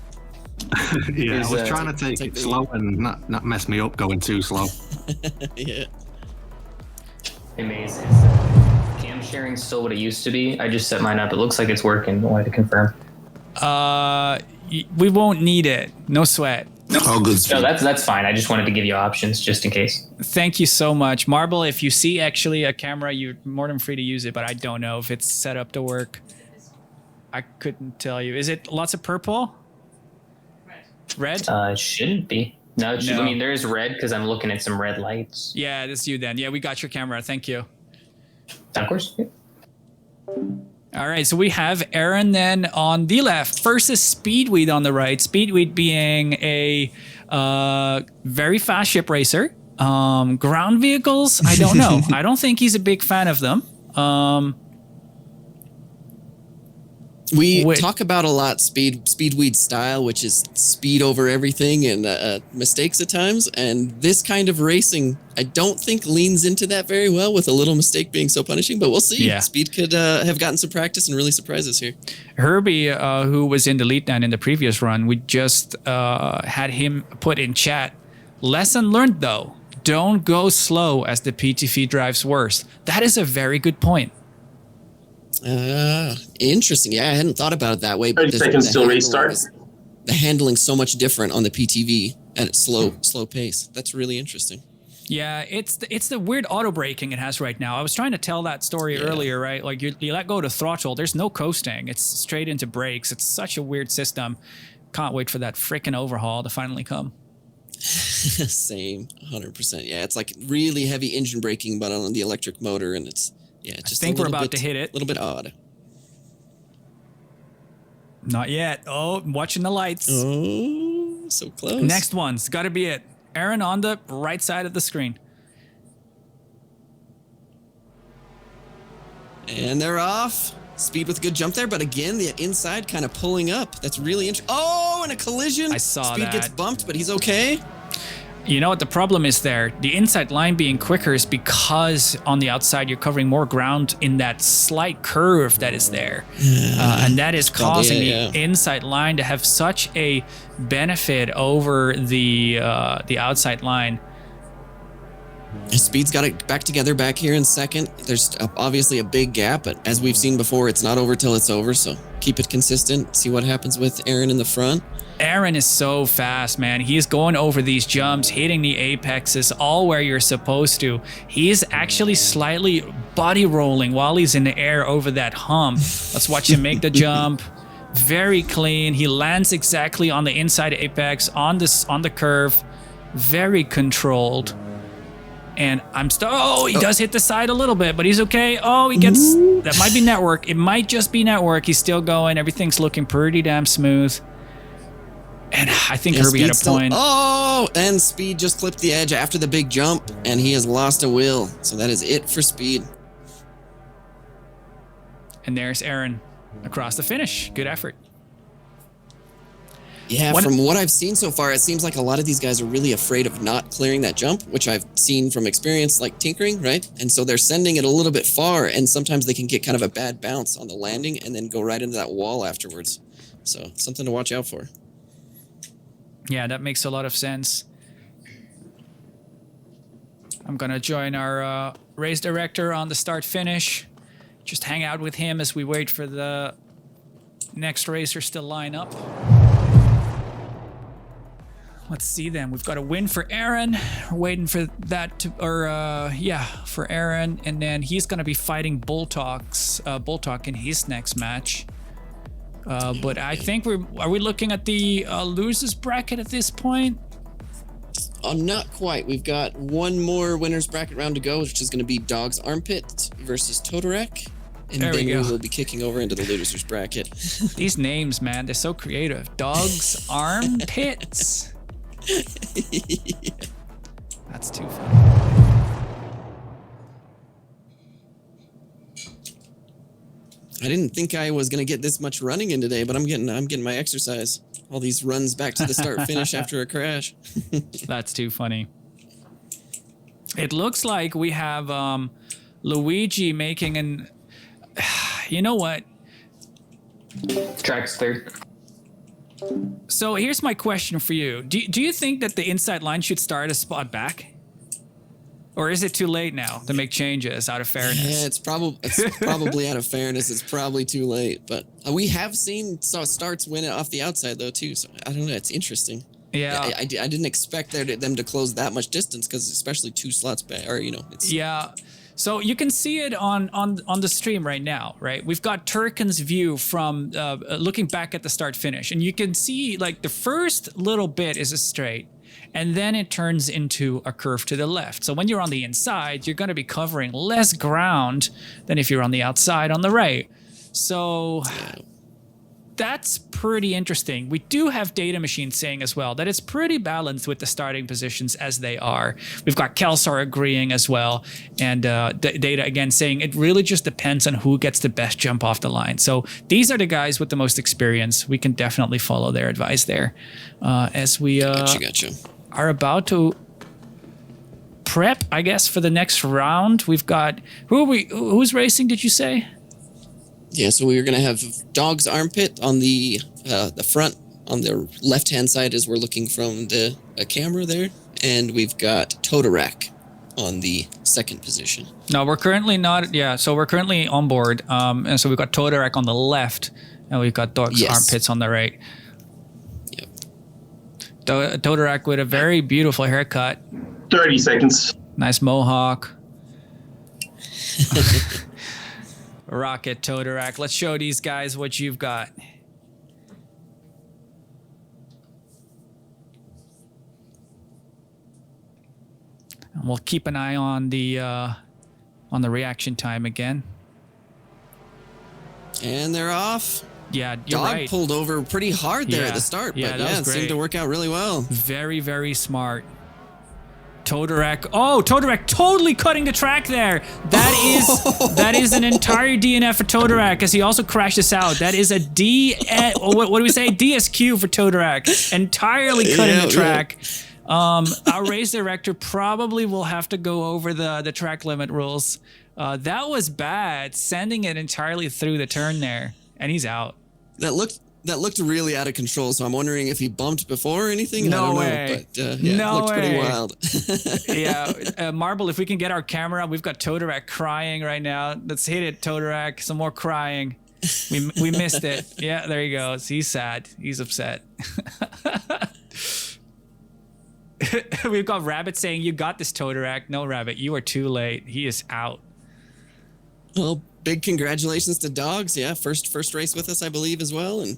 S8: Yeah, I was trying to take it slow and not mess me up going too slow.
S2: Yeah.
S5: Hey, Maze, is cam sharing still what it used to be? I just set mine up. It looks like it's working. I wanted to confirm.
S1: We won't need it. No sweat.
S7: All good.
S5: No, that's fine. I just wanted to give you options just in case.
S1: Thank you so much. Marble, if you see actually a camera, you're more than free to use it, but I don't know if it's set up to work. I couldn't tell you. Is it lots of purple? Red?
S5: It shouldn't be. No, I mean, there is red because I'm looking at some red lights.
S1: Yeah, that's you then. Yeah, we got your camera. Thank you.
S5: Of course. Yeah.
S1: All right, so we have Aaron then on the left versus Speedweed on the right. Speedweed being a very fast ship racer. Ground vehicles, I don't know. I don't think he's a big fan of them.
S2: We talk about a lot speedweed style, which is speed over everything and mistakes at times. And this kind of racing, I don't think leans into that very well, with a little mistake being so punishing. But we'll see.
S1: Yeah.
S2: Speed could have gotten some practice and really surprise us here.
S1: Herbie, who was in the lead down in the previous run, we just had him put in chat. Lesson learned, though. Don't go slow as the PTV drives worse. That is a very good point.
S2: Interesting. Yeah, I hadn't thought about it that way.
S3: 30 seconds till restart.
S2: The handling's so much different on the PTV at its slow pace. That's really interesting.
S1: Yeah, it's the weird auto braking it has right now. I was trying to tell that story earlier, right? Like you let go to throttle, there's no coasting. It's straight into brakes. It's such a weird system. Can't wait for that freaking overhaul to finally come.
S2: Same, 100%. Yeah, it's like really heavy engine braking, but on the electric motor, and it's just.
S1: I think we're about to hit it.
S2: A little bit odd.
S1: Not yet. Oh, watching the lights.
S2: Oh, so close.
S1: Next one's got to be it. Aaron on the right side of the screen.
S2: And they're off. Speed with a good jump there, but again, the inside kind of pulling up. That's really interesting. Oh, and a collision.
S1: I saw
S2: Speed
S1: that.
S2: gets bumped, but he's okay.
S1: You know what the problem is there? The inside line being quicker is because on the outside you're covering more ground in that slight curve that is there. And that is causing the inside line to have such a benefit over the outside line.
S2: Speed's got it back together back here in second. There's obviously a big gap, but as we've seen before, it's not over till it's over. So keep it consistent. See what happens with Aaron in the front.
S1: Aaron is so fast, man. He's going over these jumps, hitting the apexes, all where you're supposed to. He's actually slightly body rolling while he's in the air over that hump. Let's watch him make the jump. Very clean. He lands exactly on the inside apex, on the curve. Very controlled. And he does hit the side a little bit, but he's okay. Oh, he gets, that might be network. It might just be network. He's still going. Everything's looking pretty damn smooth. And I think Herbie had a point.
S2: And Speed just clipped the edge after the big jump, and he has lost a wheel. So that is it for Speed.
S1: And there's Aaron across the finish. Good effort.
S2: Yeah, from what I've seen so far, it seems like a lot of these guys are really afraid of not clearing that jump, which I've seen from experience, like tinkering, right? And so they're sending it a little bit far, and sometimes they can get kind of a bad bounce on the landing and then go right into that wall afterwards. So something to watch out for.
S1: Yeah, that makes a lot of sense. I'm going to join our race director on the start-finish. Just hang out with him as we wait for the next racers to line up. Let's see then. We've got a win for Aaron. We're waiting for that to, for Aaron. And then he's going to be fighting Bulltalk in his next match. But I think are we looking at the losers bracket at this point?
S2: Not quite. We've got one more winners bracket round to go, which is going to be Dog's Armpit versus Todorek. And then we will be kicking over into the losers bracket.
S1: These names, man, they're so creative. Dog's Armpits. That's too funny.
S2: I didn't think I was gonna get this much running in today, but I'm getting my exercise. All these runs back to the start finish after a crash.
S1: That's too funny. It looks like we have Luigi making an. You know what?
S5: Track's third.
S1: So here's my question for you. Do you think that the inside line should start a spot back? Or is it too late now to make changes out of fairness?
S2: Yeah, it's probably out of fairness. It's probably too late. But we have seen starts win it off the outside, though, too. So I don't know. It's interesting.
S1: Yeah.
S2: I didn't expect them to close that much distance, because especially 2 slots back. Or, it's...
S1: Yeah. So you can see it on the stream right now, right? We've got Turkin's view from looking back at the start finish. And you can see like the first little bit is a straight. And then it turns into a curve to the left. So when you're on the inside, you're going to be covering less ground than if you're on the outside on the right. So that's pretty interesting. We do have Data Machine saying as well that it's pretty balanced with the starting positions as they are. We've got Kelsar agreeing as well, and Data again saying it really just depends on who gets the best jump off the line. So these are the guys with the most experience. We can definitely follow their advice there. As we
S2: Gotcha.
S1: are about to prep, I guess, for the next round. We've got who's racing, did you say?
S2: Yeah, so we're gonna have Dog's Armpit on the front, on the left-hand side as we're looking from the camera there, and we've got Totorak on the second position.
S1: No, we're currently not. Yeah, so we're currently on board, and so we've got Totorak on the left, and we've got Dog's Armpits on the right.
S2: Yep.
S1: Totorak with a very beautiful haircut.
S3: 30 seconds.
S1: Nice mohawk. Rocket Totorak. Let's show these guys what you've got. And we'll keep an eye on the reaction time again.
S2: And they're off.
S1: Yeah, you're
S2: Dog
S1: right.
S2: pulled over pretty hard there at the start,
S1: Yeah,
S2: but
S1: that
S2: yeah,
S1: was
S2: it seemed
S1: great.
S2: to work out really well.
S1: Very, very smart. Totorak. Oh, Totorak totally cutting the track there. That is an entire DNF for Totorak, as he also crashed us out. That is a what do we say? DSQ for Totorak. Entirely cutting the track. Our race director probably will have to go over the track limit rules. That was bad, sending it entirely through the turn there, and he's out.
S2: That looked really out of control, so I'm wondering if he bumped before or anything.
S1: No
S2: I don't
S1: way.
S2: know, but yeah,
S1: No
S2: it looked pretty
S1: way.
S2: wild.
S1: Yeah, Marble, if we can get our camera, we've got Totorak crying right now. Let's hit it, Totorak. Some more crying. We missed it. Yeah, there he goes. He's sad. He's upset. We've got Rabbit saying, "You got this, Totorak." No, Rabbit, you are too late. He is out.
S2: Well, big congratulations to Dogs. Yeah, first race with us, I believe, as well, and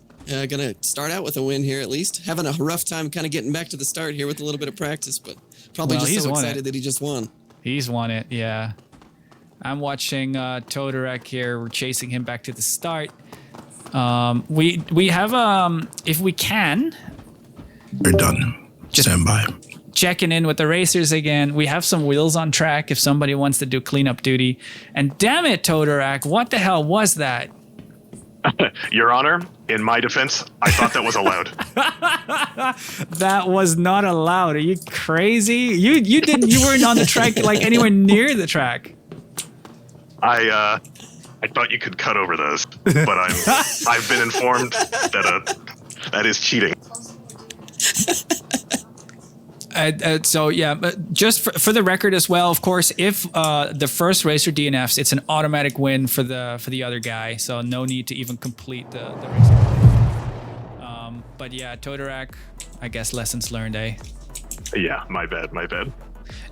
S2: gonna start out with a win here at least. Having a rough time kind of getting back to the start here with a little bit of practice, but probably just so excited that he just won.
S1: He's won it, yeah. I'm watching Totorak here. We're chasing him back to the start. We have if we can.
S7: We're done. Stand by.
S1: Checking in with the racers again. We have some wheels on track if somebody wants to do cleanup duty. And damn it, Totorak, what the hell was that?
S4: Your Honor, in my defense, I thought that was allowed.
S1: That was not allowed. Are you crazy? You weren't on the track, like anywhere near the track.
S4: I thought you could cut over those, but I've been informed that that is cheating.
S1: So yeah, but just for the record as well, of course, if the first racer DNFs, it's an automatic win for the other guy. So no need to even complete the race. But yeah, Totorak, I guess lessons learned, eh?
S4: Yeah, my bad.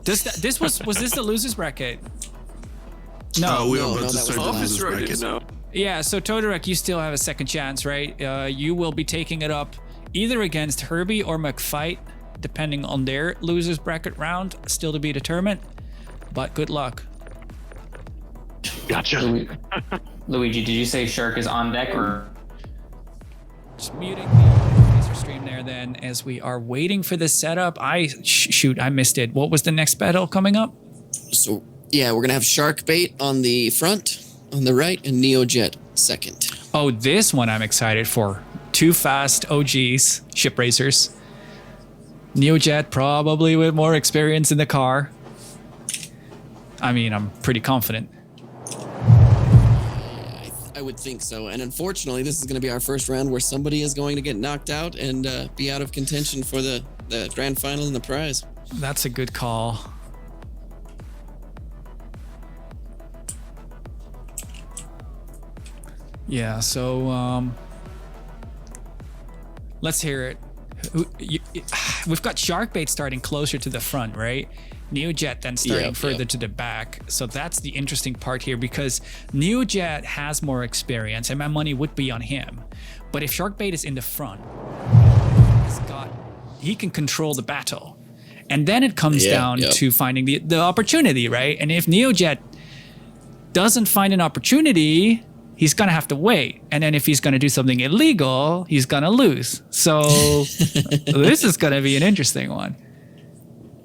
S1: Was this the losers bracket? No,
S7: we are
S2: no,
S7: about to
S2: that was
S7: start the
S2: office
S7: losers bracket.
S1: Yeah, so Totorak, you still have a second chance, right? You will be taking it up either against Herbie or McFight, depending on their losers bracket round, still to be determined. But good luck.
S4: Gotcha.
S5: Luigi, did you say Shark is on deck or?
S1: Just muting the racer stream there then as we are waiting for the setup. Shoot, I missed it. What was the next battle coming up?
S2: So yeah, we're gonna have Shark Bait on the front, on the right, and Neojet second.
S1: Oh, this one I'm excited for. Two fast OGs, ship racers. Neojet probably with more experience in the car. I mean, I'm pretty confident.
S2: I would think so. And unfortunately, this is going to be our first round where somebody is going to get knocked out and be out of contention for the grand final and the prize.
S1: That's a good call. Yeah, so let's hear it. We've got Sharkbait starting closer to the front, right? Neojet then starting further to the back. So that's the interesting part here, because Neojet has more experience and my money would be on him. But if Sharkbait is in the front, he can control the battle. And then it comes down to finding the opportunity, right? And if Neojet doesn't find an opportunity, he's going to have to wait. And then if he's going to do something illegal, he's going to lose. So this is going to be an interesting one.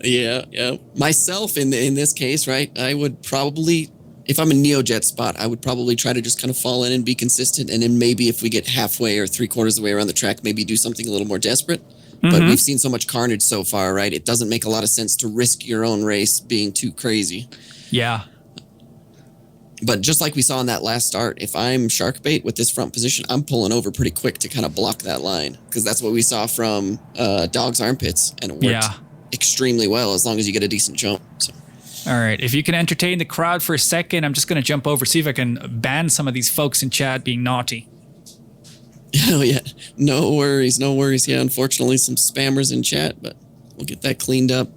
S2: Yeah. Myself in this case, right? I would probably, if I'm a Neojet spot, I would probably try to just kind of fall in and be consistent. And then maybe if we get halfway or 3/4 of the way around the track, maybe do something a little more desperate. But we've seen so much carnage so far, right? It doesn't make a lot of sense to risk your own race being too crazy.
S1: Yeah.
S2: But just like we saw in that last start, if I'm shark bait with this front position, I'm pulling over pretty quick to kind of block that line. Because that's what we saw from Dog's Armpits. And it worked extremely well as long as you get a decent jump. So.
S1: All right. If you can entertain the crowd for a second, I'm just going to jump over, see if I can ban some of these folks in chat being naughty.
S2: Oh, yeah. No worries. Yeah, unfortunately, some spammers in chat, but we'll get that cleaned up.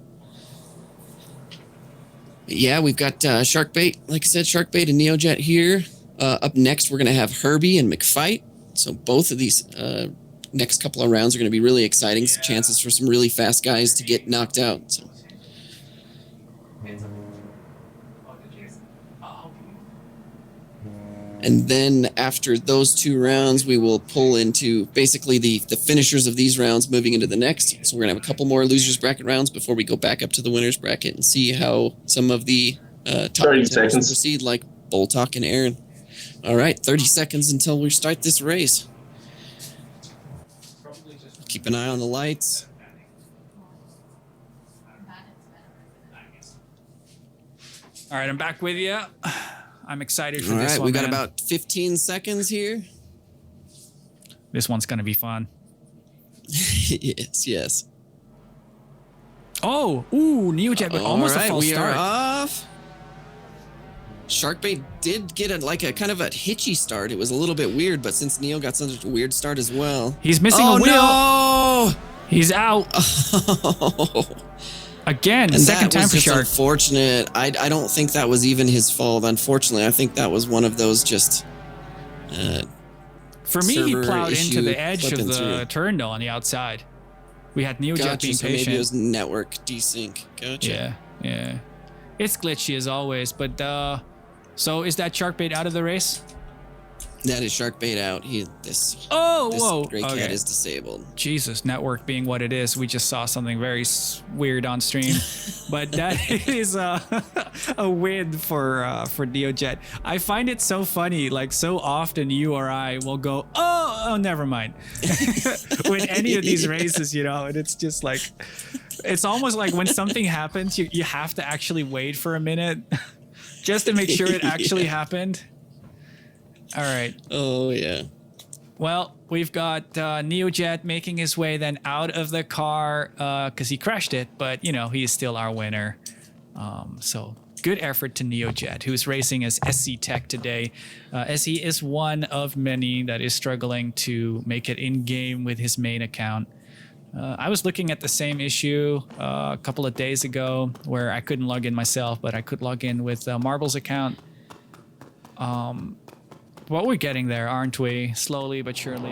S2: Yeah, we've got Sharkbait. Like I said, Sharkbait and Neojet here. Up next, we're going to have Herbie and McFight. So both of these next couple of rounds are going to be really exciting. Some chances for some really fast guys to get knocked out. So. And then after those 2 rounds, we will pull into basically the finishers of these rounds moving into the next. So we're going to have a couple more losers bracket rounds before we go back up to the winners bracket and see how some of the top
S3: 30 seconds
S2: proceed, like Boltok and Aaron. All right, 30 seconds until we start this race. Keep an eye on the lights.
S1: All right, I'm back with you. I'm excited for
S2: All
S1: this
S2: right,
S1: one.
S2: we got about 15 seconds here.
S1: This one's going to be fun.
S2: Yes.
S1: Oh, Neojet, but almost a false
S2: we
S1: start.
S2: are off. Sharkbait did get a kind of a hitchy start. It was a little bit weird, but since Neo got such a weird start as well.
S1: He's missing a wheel.
S2: No!
S1: He's out.
S2: Oh.
S1: Again,
S2: And
S1: second
S2: that
S1: time
S2: was
S1: for
S2: just
S1: Shark.
S2: unfortunate. I don't think that was even his fault, unfortunately. I think that was one of those just
S1: For me, he
S2: server
S1: plowed into
S2: issue
S1: the edge of
S2: flipping
S1: the
S2: through.
S1: turn though on the outside. We had Neojet
S2: Gotcha,
S1: being
S2: so
S1: patient.
S2: maybe it was network desync. Gotcha.
S1: Yeah. It's glitchy as always, but so is that Sharkbait out of the race?
S2: That is Sharkbait out. This gray cat is disabled.
S1: Jesus, network being what it is, we just saw something very weird on stream, but that is a win for Neojet. I find it so funny, like so often you or I will go, oh, never mind, with any of these races, and it's just like, it's almost like when something happens, you have to actually wait for a minute just to make sure it actually happened. All right.
S2: Oh, yeah.
S1: Well, we've got Neojet making his way then out of the car because he crashed it, but, he is still our winner. So good effort to Neojet, who's racing as SC Tech today, as he is one of many that is struggling to make it in-game with his main account. I was looking at the same issue a couple of days ago where I couldn't log in myself, but I could log in with Marble's account. Well, we're getting there, aren't we? Slowly but surely.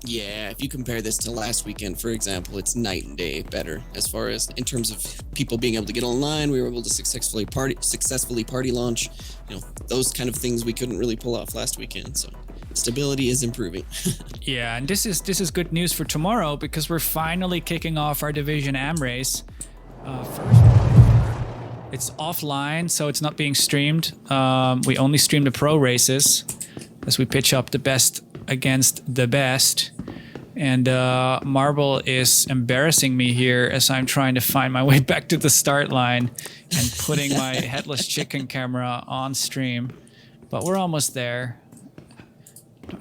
S2: Yeah, if you compare this to last weekend, for example, it's night and day better as far as in terms of people being able to get online. We were able to successfully party launch. Those kind of things we couldn't really pull off last weekend. So stability is improving. Yeah,
S1: and this is good news for tomorrow because we're finally kicking off our Division AM race. First. It's offline, so it's not being streamed. We only stream the pro races as we pitch up the best against the best. And Marble is embarrassing me here as I'm trying to find my way back to the start line and putting my headless chicken camera on stream. But we're almost there.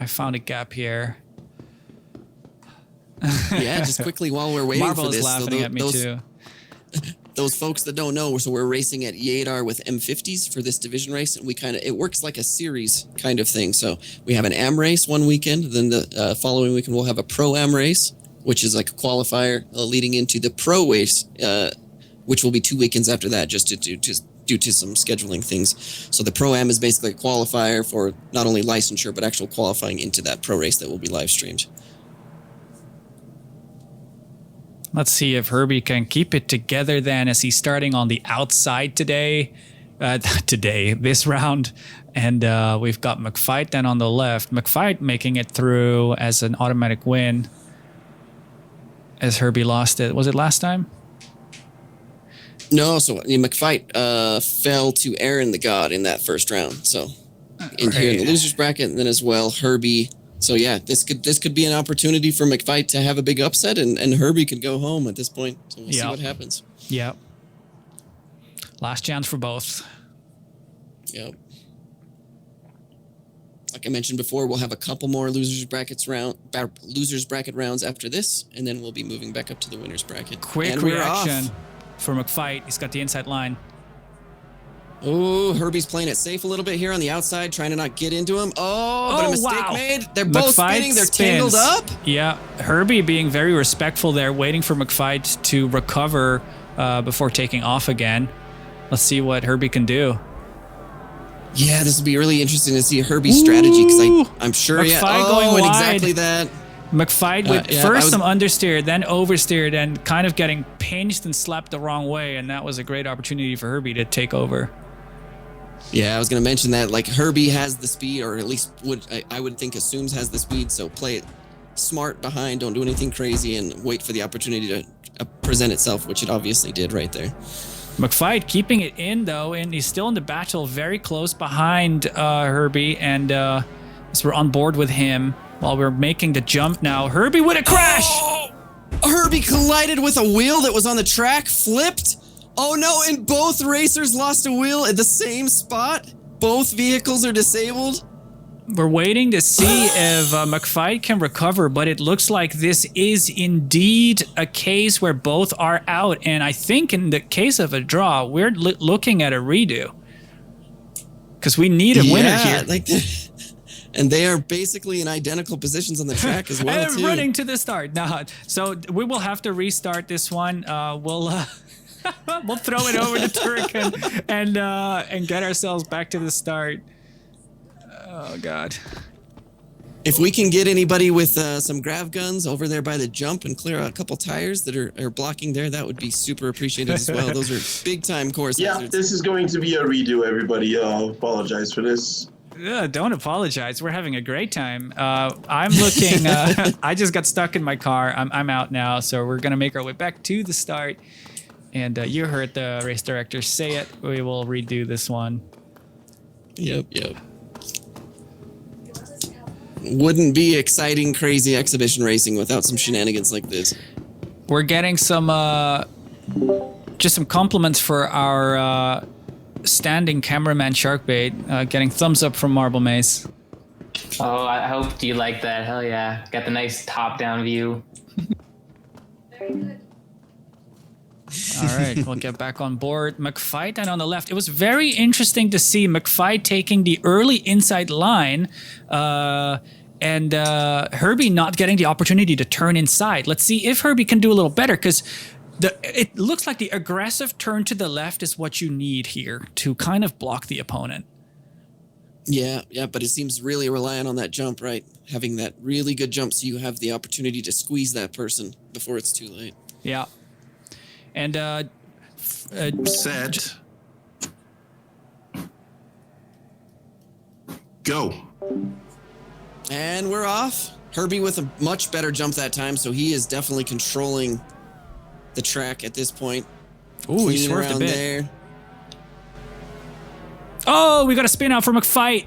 S1: I found a gap here.
S2: Yeah, just quickly while we're waiting
S1: Marble
S2: for this.
S1: Marble is laughing at me too.
S2: Those folks that don't know, so we're racing at Yadar with M50s for this division race, and it works like a series kind of thing. So we have an AM race one weekend, then the following weekend we'll have a Pro AM race, which is like a qualifier leading into the Pro race, which will be 2 weekends after that, just due to some scheduling things. So the Pro Am is basically a qualifier for not only licensure, but actual qualifying into that pro race that will be live streamed.
S1: Let's see if Herbie can keep it together then as he's starting on the outside today. this round. And we've got McFight then on the left. McFight making it through as an automatic win. As Herbie lost it. Was it last time?
S2: No, so McFight fell to Aaron the God in that first round. So here in the losers bracket, and then as well Herbie. So yeah, this could be an opportunity for McFight to have a big upset, and Herbie could go home at this point. So we'll see what happens.
S1: Yep. Last chance for both.
S2: Yep. Like I mentioned before, we'll have a couple more losers bracket rounds after this, and then we'll be moving back up to the winners bracket.
S1: Quick reaction for McFight. He's got the inside line.
S2: Oh, Herbie's playing it safe a little bit here on the outside, trying to not get into him. Oh, but a mistake made. They're both spinning. They're tangled up.
S1: Yeah, Herbie being very respectful there, waiting for McFight to recover before taking off again. Let's see what Herbie can do.
S2: Yeah, this will be really interesting to see Herbie's strategy, because I'm sure,
S1: McFight going
S2: and
S1: wide.
S2: Exactly that.
S1: McFight with first some understeer, then oversteered, and kind of getting pinched and slapped the wrong way, and that was a great opportunity for Herbie to take over.
S2: Yeah, I was going to mention that. Like, Herbie has the speed, or at least I would think assumes has the speed, so play it smart behind, don't do anything crazy, and wait for the opportunity to present itself, which it obviously did right there.
S1: McFight keeping it in, though, and he's still in the battle, very close behind Herbie, and so we're on board with him while we're making the jump now. Herbie with a crash!
S2: Oh! Herbie collided with a wheel that was on the track, flipped. Oh no, and both racers lost a wheel at the same spot. Both vehicles are disabled.
S1: We're waiting to see if McFight can recover, but it looks like this is indeed a case where both are out. And I think in the case of a draw, we're looking at a redo. Because we need a winner here.
S2: And they are basically in identical positions on the track as well,
S1: too. Running to the start. No, so we will have to restart this one. We'll throw it over to Turrican and get ourselves back to the start. Oh, God.
S2: If we can get anybody with some grav guns over there by the jump and clear out a couple tires that are blocking there, that would be super appreciated as well. Those are big-time course hazards.
S3: This is going to be a redo, everybody. Apologize for this.
S1: Don't apologize. We're having a great time. I'm looking. I just got stuck in my car. I'm out now, so we're going to make our way back to the start. And you heard the race director say it. We will redo this one.
S2: Yep. Wouldn't be exciting, crazy exhibition racing without some shenanigans like this.
S1: We're getting some, just some compliments for our standing cameraman Sharkbait, getting thumbs up from Marble Maze.
S5: Oh, I hope you like that. Hell yeah. Got the nice top-down view.
S9: Very good.
S1: All right, we'll get back on board. McFight and on the left. It was very interesting to see McFight taking the early inside line and Herbie not getting the opportunity to turn inside. Let's see if Herbie can do a little better, because it looks like the aggressive turn to the left is what you need here to kind of block the opponent.
S2: Yeah, but it seems really reliant on that jump, right? Having that really good jump so you have the opportunity to squeeze that person before it's too late.
S1: Yeah. And
S7: set. Go.
S2: And we're off. Herbie with a much better jump that time, so he is definitely controlling the track at this point.
S1: Ooh, he swerved a bit.
S2: There.
S1: Oh, we got a spin out for McFight.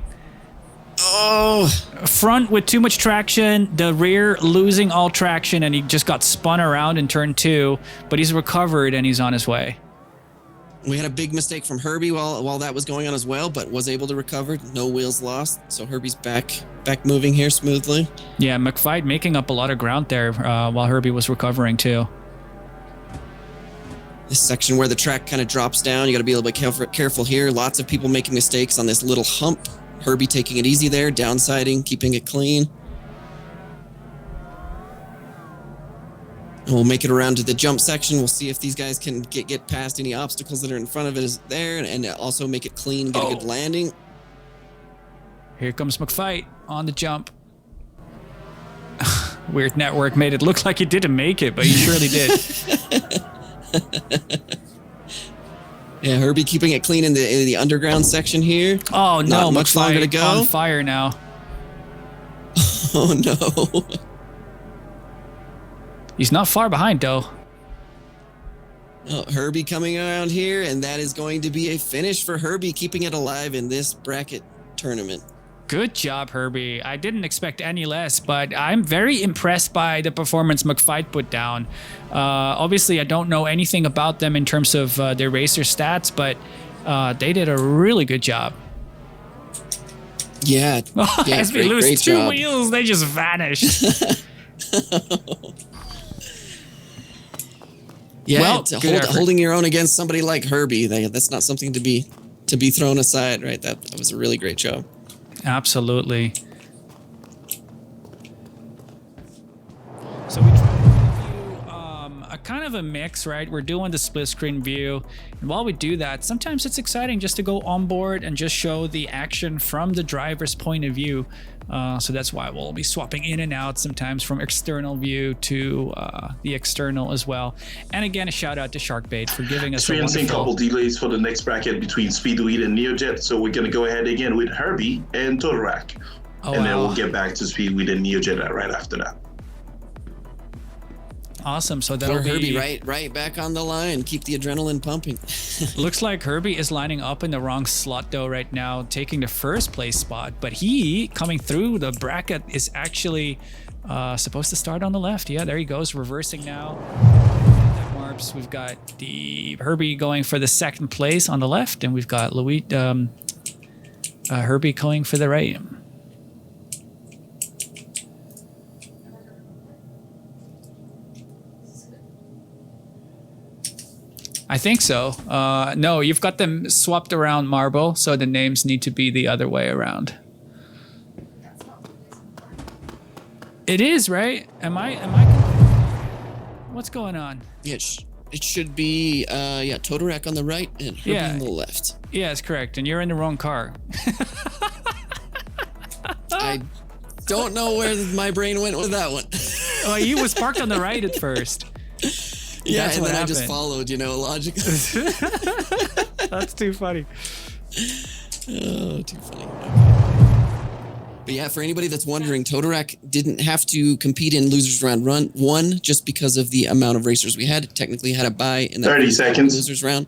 S2: Oh.
S1: Front with too much traction, the rear losing all traction, and he just got spun around in turn 2, but he's recovered and he's on his way.
S2: We had a big mistake from Herbie while that was going on as well, but was able to recover. No wheels lost, so Herbie's back moving here smoothly. Yeah,
S1: McFight making up a lot of ground there while Herbie was recovering too.
S2: This section where the track kind of drops down, you got to be a little bit careful here. Lots of people making mistakes on this little hump. Herbie taking it easy there, downsiding, keeping it clean. And we'll make it around to the jump section. We'll see if these guys can get past any obstacles that are in front of us there, and also make it clean, get a good landing.
S1: Here comes McFight on the jump. Weird network made it look like he didn't make it, but he surely did.
S2: Yeah, Herbie keeping it clean in the underground section here.
S1: Oh no,
S2: Not much longer to go.
S1: On fire now.
S2: Oh no.
S1: He's not far behind though.
S2: Oh, Herbie coming around here, and that is going to be a finish for Herbie, keeping it alive in this bracket tournament.
S1: Good job, Herbie. I didn't expect any less, but I'm very impressed by the performance McFight put down. Obviously, I don't know anything about them in terms of their racer stats, but they did a really good job.
S2: Yeah. Yeah,
S1: as we lose
S2: great
S1: 2
S2: job.
S1: wheels, they just vanished.
S2: Yeah,
S1: well,
S2: holding your own against somebody like Herbie, that's not something to be thrown aside, right? That was a really great job.
S1: Absolutely. So we try to give you a kind of a mix, right? We're doing the split screen view, and while we do that, sometimes it's exciting just to go on board and just show the action from the driver's point of view. So that's why we'll be swapping in and out sometimes from external view to the external as well. And again, a shout out to Sharkbait for giving us
S3: experiencing a couple delays for the next bracket between Speedweed and Neojet. So we're going to go ahead again with Herbie and Totorak. And then we'll get back to Speedweed and Neojet right after that.
S1: Awesome. So that'll be
S2: Herbie right back on the line. Keep the adrenaline pumping.
S1: Looks like Herbie is lining up in the wrong slot though right now, taking the first place spot. But he coming through the bracket is actually supposed to start on the left. Yeah, there he goes, reversing now. Marps. We've got the Herbie going for the second place on the left, and we've got Herbie going for the right. I think so. No, you've got them swapped around, Marble, so the names need to be the other way around. It is, right? Am I what's going on?
S2: Yeah, it should be Totorak on the right and Herbie on the left.
S1: Yeah, it's correct. And you're in the wrong car.
S2: I don't know where my brain went with that one.
S1: Oh, he was parked on the right at first.
S2: Yeah, and then I just followed, logically.
S1: That's too funny.
S2: Oh, too funny. But yeah, for anybody that's wondering, Totorak didn't have to compete in Losers Round 1 just because of the amount of racers we had. Technically had a bye in the
S3: 30 seconds
S2: Losers Round.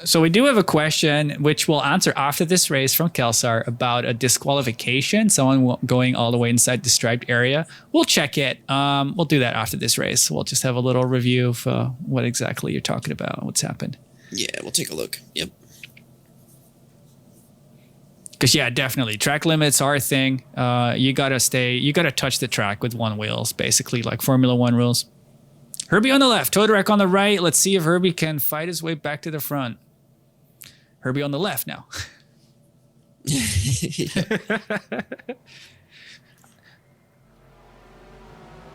S1: So we do have a question, which we'll answer after this race from Kelsar about a disqualification, someone going all the way inside the striped area. We'll check it. We'll do that after this race. We'll just have a little review of what exactly you're talking about, what's happened.
S2: Yeah, we'll take a look. Yep.
S1: Because yeah, definitely track limits are a thing. You gotta touch the track with one wheels, basically like Formula One rules. Herbie on the left, Totorak on the right. Let's see if Herbie can fight his way back to the front. Herbie on the left now.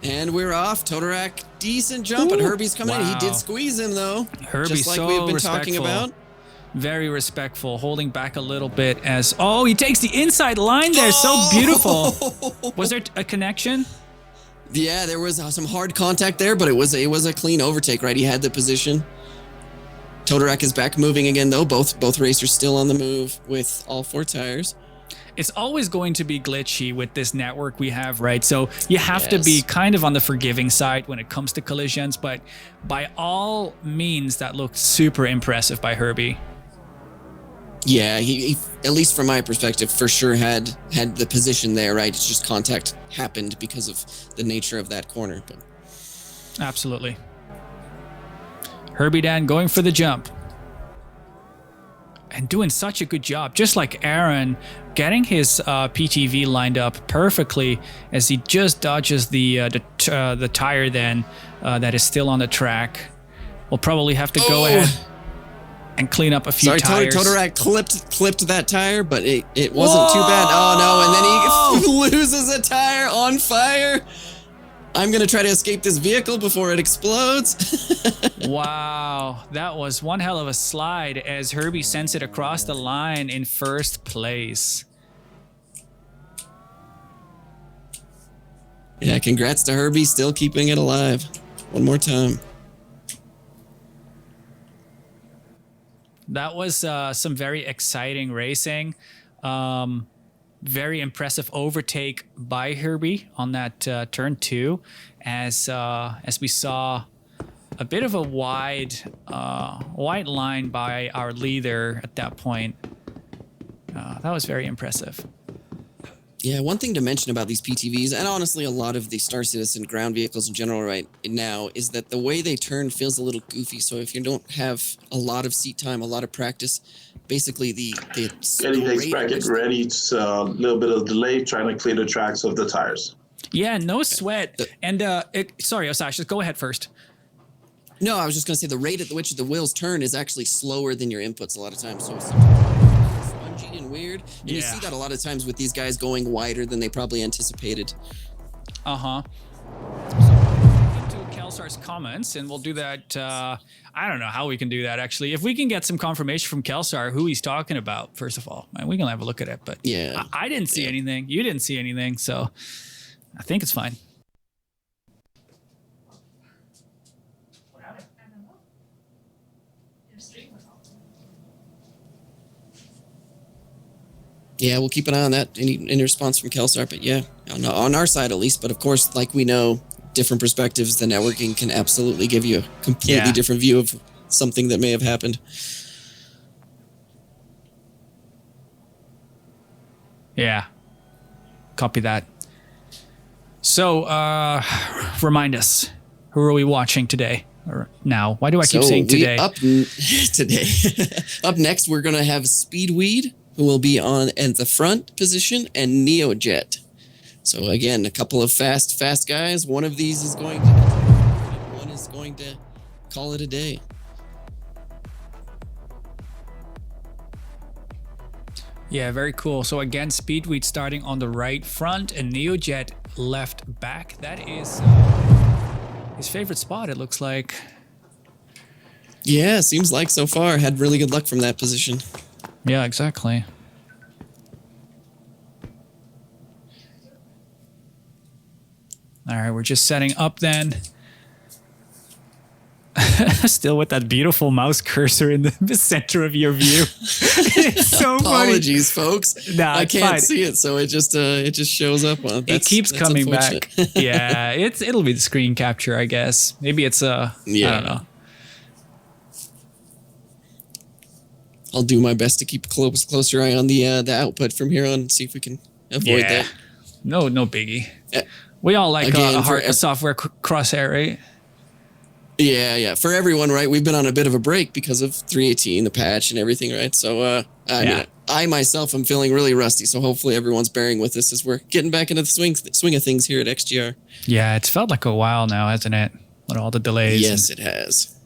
S2: And we're off. Totorak, decent jump, and Herbie's coming in. He did squeeze him though.
S1: Herbie's
S2: just like
S1: so
S2: we've been
S1: respectful.
S2: talking about.
S1: Very respectful, holding back a little bit as he takes the inside line there. So beautiful. Was there a connection?
S2: Yeah, there was some hard contact there, but it was a clean overtake, right? He had the position. Totorak is back moving again, though. Both racers still on the move with all 4 tires.
S1: It's always going to be glitchy with this network we have, right? So you have to be kind of on the forgiving side when it comes to collisions, but by all means, that looked super impressive by Herbie.
S2: Yeah, he at least from my perspective, for sure had the position there, right? It's just contact happened because of the nature of that corner. But
S1: absolutely. Herbie Dan going for the jump. And doing such a good job, just like Aaron, getting his PTV lined up perfectly as he just dodges the tire then that is still on the track. We'll probably have to go ahead and clean up a few tires.
S2: Totorak clipped that tire, but it wasn't too bad. Oh no, and then he loses a tire on fire. I'm going to try to escape this vehicle before it explodes.
S1: Wow, that was one hell of a slide as Herbie sends it across the line in first place.
S2: Yeah, congrats to Herbie, still keeping it alive. One more time.
S1: That was some very exciting racing. Very impressive overtake by Herbie on that turn 2, as we saw a bit of a wide line by our leader at that point. That was very impressive.
S2: Yeah, one thing to mention about these PTVs, and honestly a lot of the Star Citizen ground vehicles in general right now, is that the way they turn feels a little goofy. So if you don't have a lot of seat time, a lot of practice, basically the
S3: getting the next bracket ready, it's a little bit of delay trying to clear the tracks of the tires.
S1: Yeah, no sweat. And sorry, Osash, just go ahead first.
S2: No, I was just going to say the rate at which the wheels turn is actually slower than your inputs a lot of times. So it's spongy and weird. And you see that a lot of times with these guys going wider than they probably anticipated.
S1: Uh-huh. So into Kelsar's comments, and we'll do that. I don't know how we can do that, actually. If we can get some confirmation from Kelsar who he's talking about, first of all, and we can have a look at it. But
S2: yeah,
S1: I didn't see anything. You didn't see anything, so I think it's fine.
S2: Yeah, we'll keep an eye on that in response from Kelsar. But yeah, on our side at least. But of course, like we know, different perspectives, the networking can absolutely give you a completely different view of something that may have happened.
S1: Yeah, copy that. So, remind us, who are we watching today? Or now? Why do I keep saying today?
S2: Up next, we're going to have Speedweed, who will be at the front position, and Neojet. So again, a couple of fast guys. One of these is going to one is going to call it a day.
S1: Yeah, very cool. So again, Speedweed starting on the right front and Neojet left back. That is his favorite spot, it looks like.
S2: Yeah, seems like so far. Had really good luck from that position.
S1: Yeah, exactly. All right, we're just setting up then. Still with that beautiful mouse cursor in the center of your view. It's so funny.
S2: Apologies, folks.
S1: Nah,
S2: I can't see it, so it just shows up.
S1: It keeps coming back. Yeah, it'll be the screen capture, I guess. Maybe it's I don't know.
S2: I'll do my best to keep closer eye on the output from here on and see if we can avoid that.
S1: No biggie. We all like a software crosshair, right?
S2: Yeah. For everyone, right? We've been on a bit of a break because of 3.18, the patch and everything, right? So, I mean, I myself am feeling really rusty, so hopefully everyone's bearing with us as we're getting back into the swing of things here at XGR.
S1: Yeah, it's felt like a while now, hasn't it? With all the delays.
S2: Yes, it has.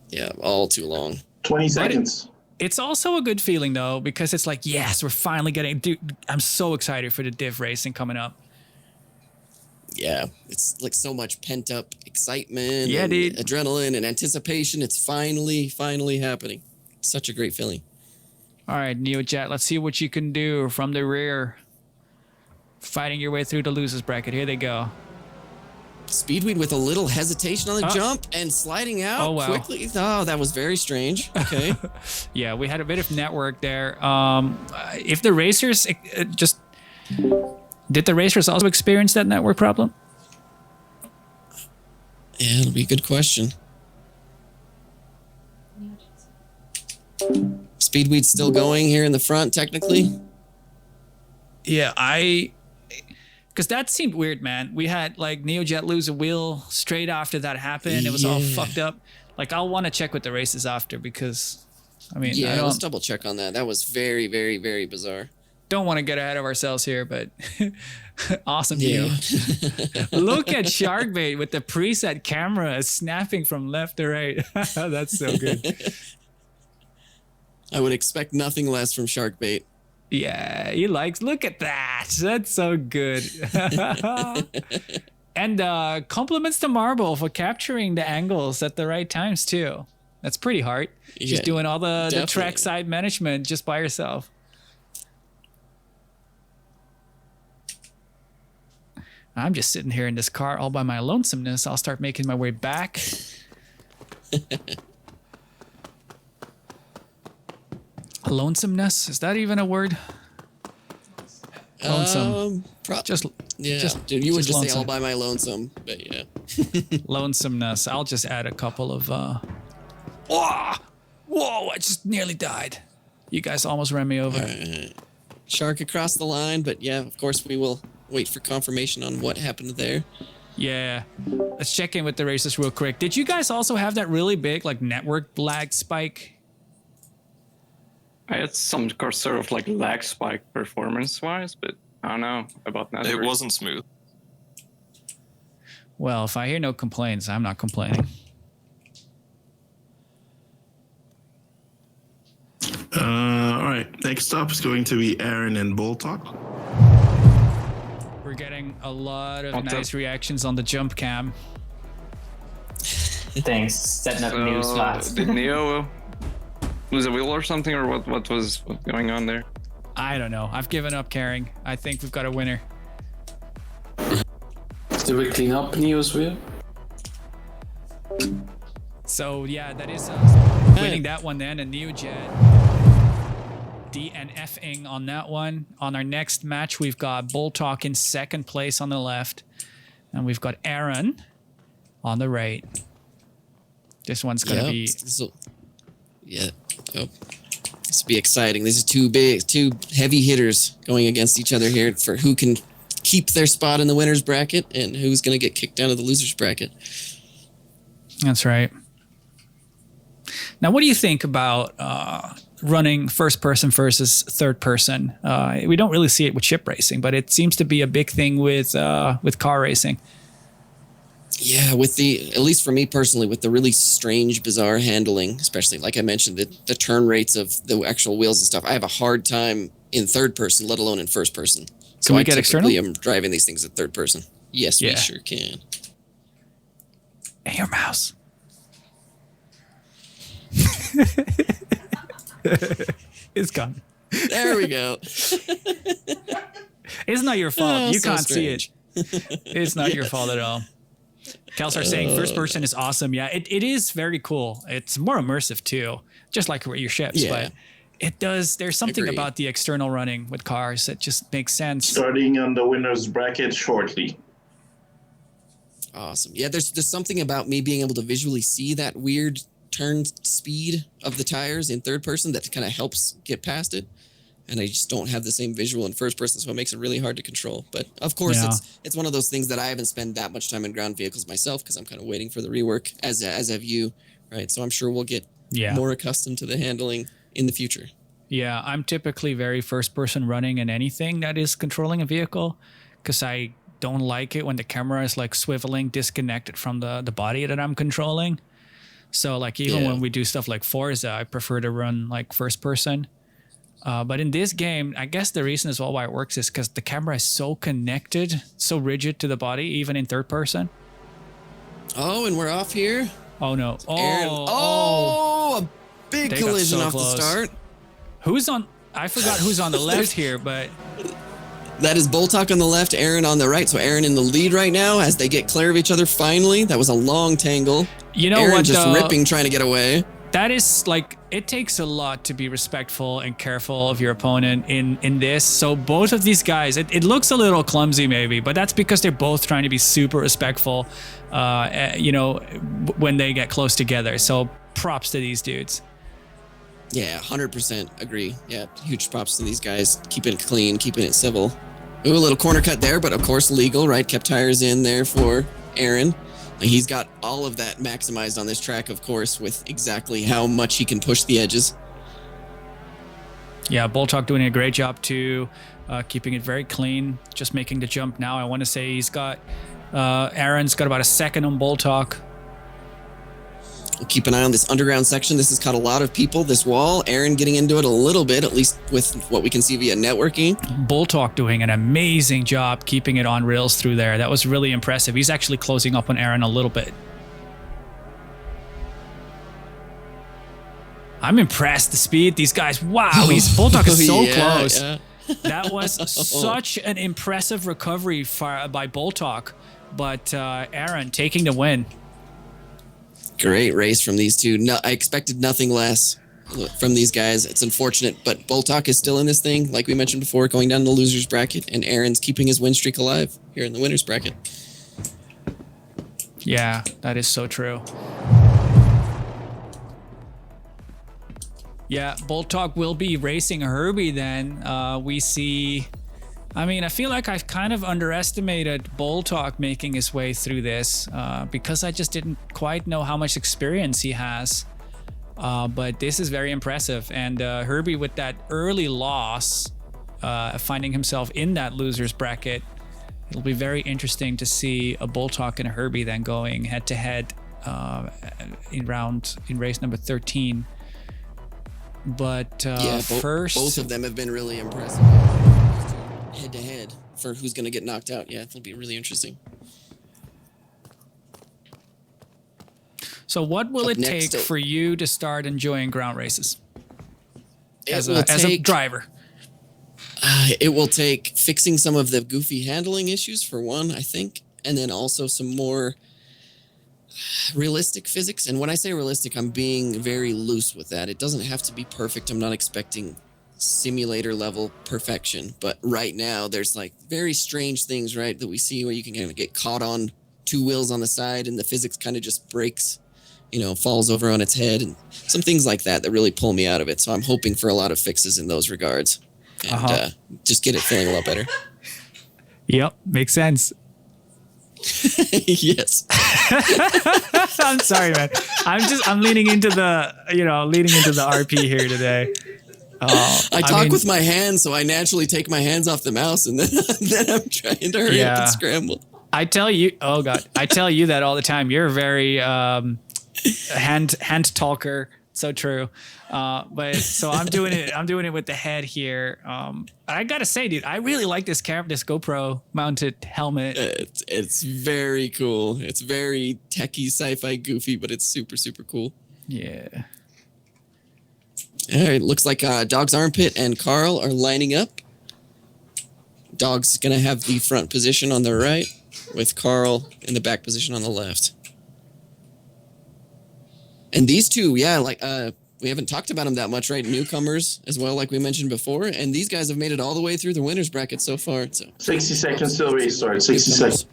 S2: Yeah, all too long.
S3: 20 seconds.
S1: It's also a good feeling, though, because it's like, yes, we're finally getting... Dude, I'm so excited for the div racing coming up.
S2: Yeah, it's like so much pent-up excitement,
S1: and
S2: adrenaline and anticipation. It's finally happening. Such a great feeling.
S1: All right, Neojet, let's see what you can do from the rear. Fighting your way through the losers bracket. Here they go.
S2: Speedweed with a little hesitation on the jump and sliding out quickly. Oh, that was very strange. Okay.
S1: Yeah, we had a bit of network there. If the racers Did the racers also experience that network problem?
S2: Yeah, it'll be a good question. Speedweed's still going here in the front, technically.
S1: Yeah, because that seemed weird, man. We had like Neojet lose a wheel straight after that happened. It was all fucked up. Like, I'll want to check with the races after because, I mean,
S2: let's double check on that. That was very, very, very bizarre.
S1: Don't want to get ahead of ourselves here, but awesome view. Look at Sharkbait with the preset camera snapping from left to right. That's so good.
S2: I would expect nothing less from Sharkbait.
S1: Yeah, he likes. Look at that. That's so good. And compliments to Marble for capturing the angles at the right times too. That's pretty hard. She's doing all the track side management just by herself. I'm just sitting here in this car all by my lonesomeness. I'll start making my way back. Lonesomeness, is that even a word? Lonesome.
S2: Dude, you would just say
S1: lonesome.
S2: all by my lonesome, but yeah.
S1: Lonesomeness. I'll just add a couple of. Whoa! I just nearly died. You guys almost ran me over.
S2: Shark across the line, but yeah, of course we will wait for confirmation on what happened there.
S1: Yeah. Let's check in with the races real quick. Did you guys also have that really big like network lag spike?
S10: I had some sort of like lag spike performance-wise, but I don't know about that.
S11: It wasn't smooth.
S1: Well, if I hear no complaints, I'm not complaining.
S7: All right. Next up is going to be Aaron and Bull Talk.
S1: We're getting a lot of nice reactions on the jump cam.
S5: Thanks. Setting up new spots.
S10: Did Neo lose a wheel or something, or what was going on there?
S1: I don't know. I've given up caring. I think we've got a winner.
S12: Did we clean up Neo's wheel?
S1: So yeah, that is winning that one then, and Neojet DNFing on that one. On our next match, we've got Bull Talk in second place on the left, and we've got Aaron on the right. This one's gonna be this will be exciting.
S2: This is two heavy hitters going against each other here for who can keep their spot in the winner's bracket and who's going to get kicked down to the loser's bracket.
S1: That's right. Now, what do you think about running first person versus third person? We don't really see it with ship racing, but it seems to be a big thing with car racing.
S2: Yeah, at least for me personally, with the really strange, bizarre handling, especially like I mentioned, the turn rates of the actual wheels and stuff, I have a hard time in third person, let alone in first person.
S1: Can we get external?
S2: I'm driving these things at third person. Yes, we sure can.
S1: Hey, your mouse. It's gone.
S2: There we go.
S1: It's not your fault. You can't see it. It's not your fault at all. Kelsar saying first person is awesome. Yeah, it is very cool. It's more immersive too, just like your ships.
S2: Yeah.
S1: But it does. There's something about the external running with cars that just makes sense.
S3: Starting on the winner's bracket shortly.
S2: Awesome. Yeah, there's something about me being able to visually see that weird turn speed of the tires in third person that kind of helps get past it. And I just don't have the same visual in first person, so it makes it really hard to control. But of course, it's one of those things that I haven't spent that much time in ground vehicles myself because I'm kind of waiting for the rework, as have you, right? So I'm sure we'll get more accustomed to the handling in the future.
S1: Yeah, I'm typically very first person running in anything that is controlling a vehicle because I don't like it when the camera is like swiveling disconnected from the body that I'm controlling. So like even when we do stuff like Forza, I prefer to run like first person. But in this game, I guess the reason as well why it works is because the camera is so connected, so rigid to the body, even in third person.
S2: Oh, and we're off here?
S1: Oh, no.
S2: A big collision off the start.
S1: Who's on? I forgot who's on the left here, but...
S2: That is Boltok on the left, Aaron on the right. So Aaron in the lead right now as they get clear of each other finally. That was a long tangle.
S1: You know
S2: Aaron
S1: what?
S2: Just ripping, trying to get away.
S1: That is like, it takes a lot to be respectful and careful of your opponent in this. So both of these guys, it looks a little clumsy maybe, but that's because they're both trying to be super respectful, when they get close together. So props to these dudes.
S2: Yeah, 100% agree. Yeah, huge props to these guys. Keeping it clean, keeping it civil. Ooh, a little corner cut there, but of course legal, right? Kept tires in there for Aaron. He's got all of that maximized on this track, of course, with exactly how much he can push the edges.
S1: Yeah, Boltok doing a great job too, keeping it very clean, just making the jump now. I want to say he's got, Aaron's got about a second on Boltok.
S2: We'll keep an eye on this underground section. This has caught a lot of people, this wall. Aaron getting into it a little bit, at least with what we can see via networking.
S1: Boltok doing an amazing job keeping it on rails through there. That was really impressive. He's actually closing up on Aaron a little bit. I'm impressed, the speed. These guys, wow, Boltok is so close. Yeah. That was such an impressive recovery by Boltok, but Aaron taking the win.
S2: Great race from these two. No, I expected nothing less. from these guys. It's unfortunate, but Boltok is still in this thing, like we mentioned before, going down the losers bracket, and Aaron's keeping his win streak alive here in the winners bracket.
S1: Yeah, that is so true. Yeah, Boltok will be racing Herbie then. We see... I mean, I feel like I've kind of underestimated Boltok making his way through this because I just didn't quite know how much experience he has. But this is very impressive. And Herbie, with that early loss, finding himself in that loser's bracket, it'll be very interesting to see a Boltok and a Herbie then going head-to-head in race number 13. But first...
S2: Both of them have been really impressive. Head-to-head for who's going to get knocked out. Yeah, it'll be really interesting.
S1: So what will it take for you to start enjoying ground races as a driver?
S2: It will take fixing some of the goofy handling issues for one, I think, and then also some more realistic physics. And when I say realistic, I'm being very loose with that. It doesn't have to be perfect. I'm not expecting simulator level perfection, but right now there's like very strange things, right, that we see where you can kind of get caught on two wheels on the side and the physics kind of just breaks, falls over on its head, and some things like that really pull me out of it. So I'm hoping for a lot of fixes in those regards and just get it feeling a lot better.
S1: Yep, makes sense.
S2: Yes.
S1: I'm sorry, man. I'm leaning into the RP here today.
S2: I talk with my hands, so I naturally take my hands off the mouse, and then I'm trying to hurry up and scramble.
S1: I tell you that all the time. You're a very hand talker. So true. But so I'm doing it with the head here. I gotta say, dude, I really like this GoPro mounted helmet.
S2: It's very cool. It's very techie, sci-fi, goofy, but it's super, super cool.
S1: Yeah.
S2: All right, looks like Dog's Armpit and Carl are lining up. Dog's going to have the front position on the right, with Carl in the back position on the left. And these two, we haven't talked about them that much, right? Newcomers as well, like we mentioned before. And these guys have made it all the way through the winners bracket so far. So
S3: 60 seconds till race start. 60 seconds.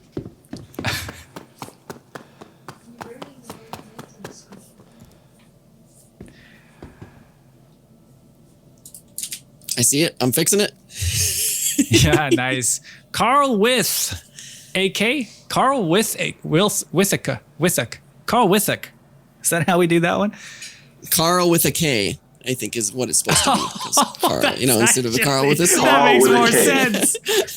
S2: I see it. I'm fixing it.
S1: Yeah, nice. Carl with AK? Carl with a Withick. Carl Withick. Is that how we do that one?
S2: Carl with a K, I think, is what it's supposed to be. Carl, instead of a Carl with a C.
S1: That makes more sense.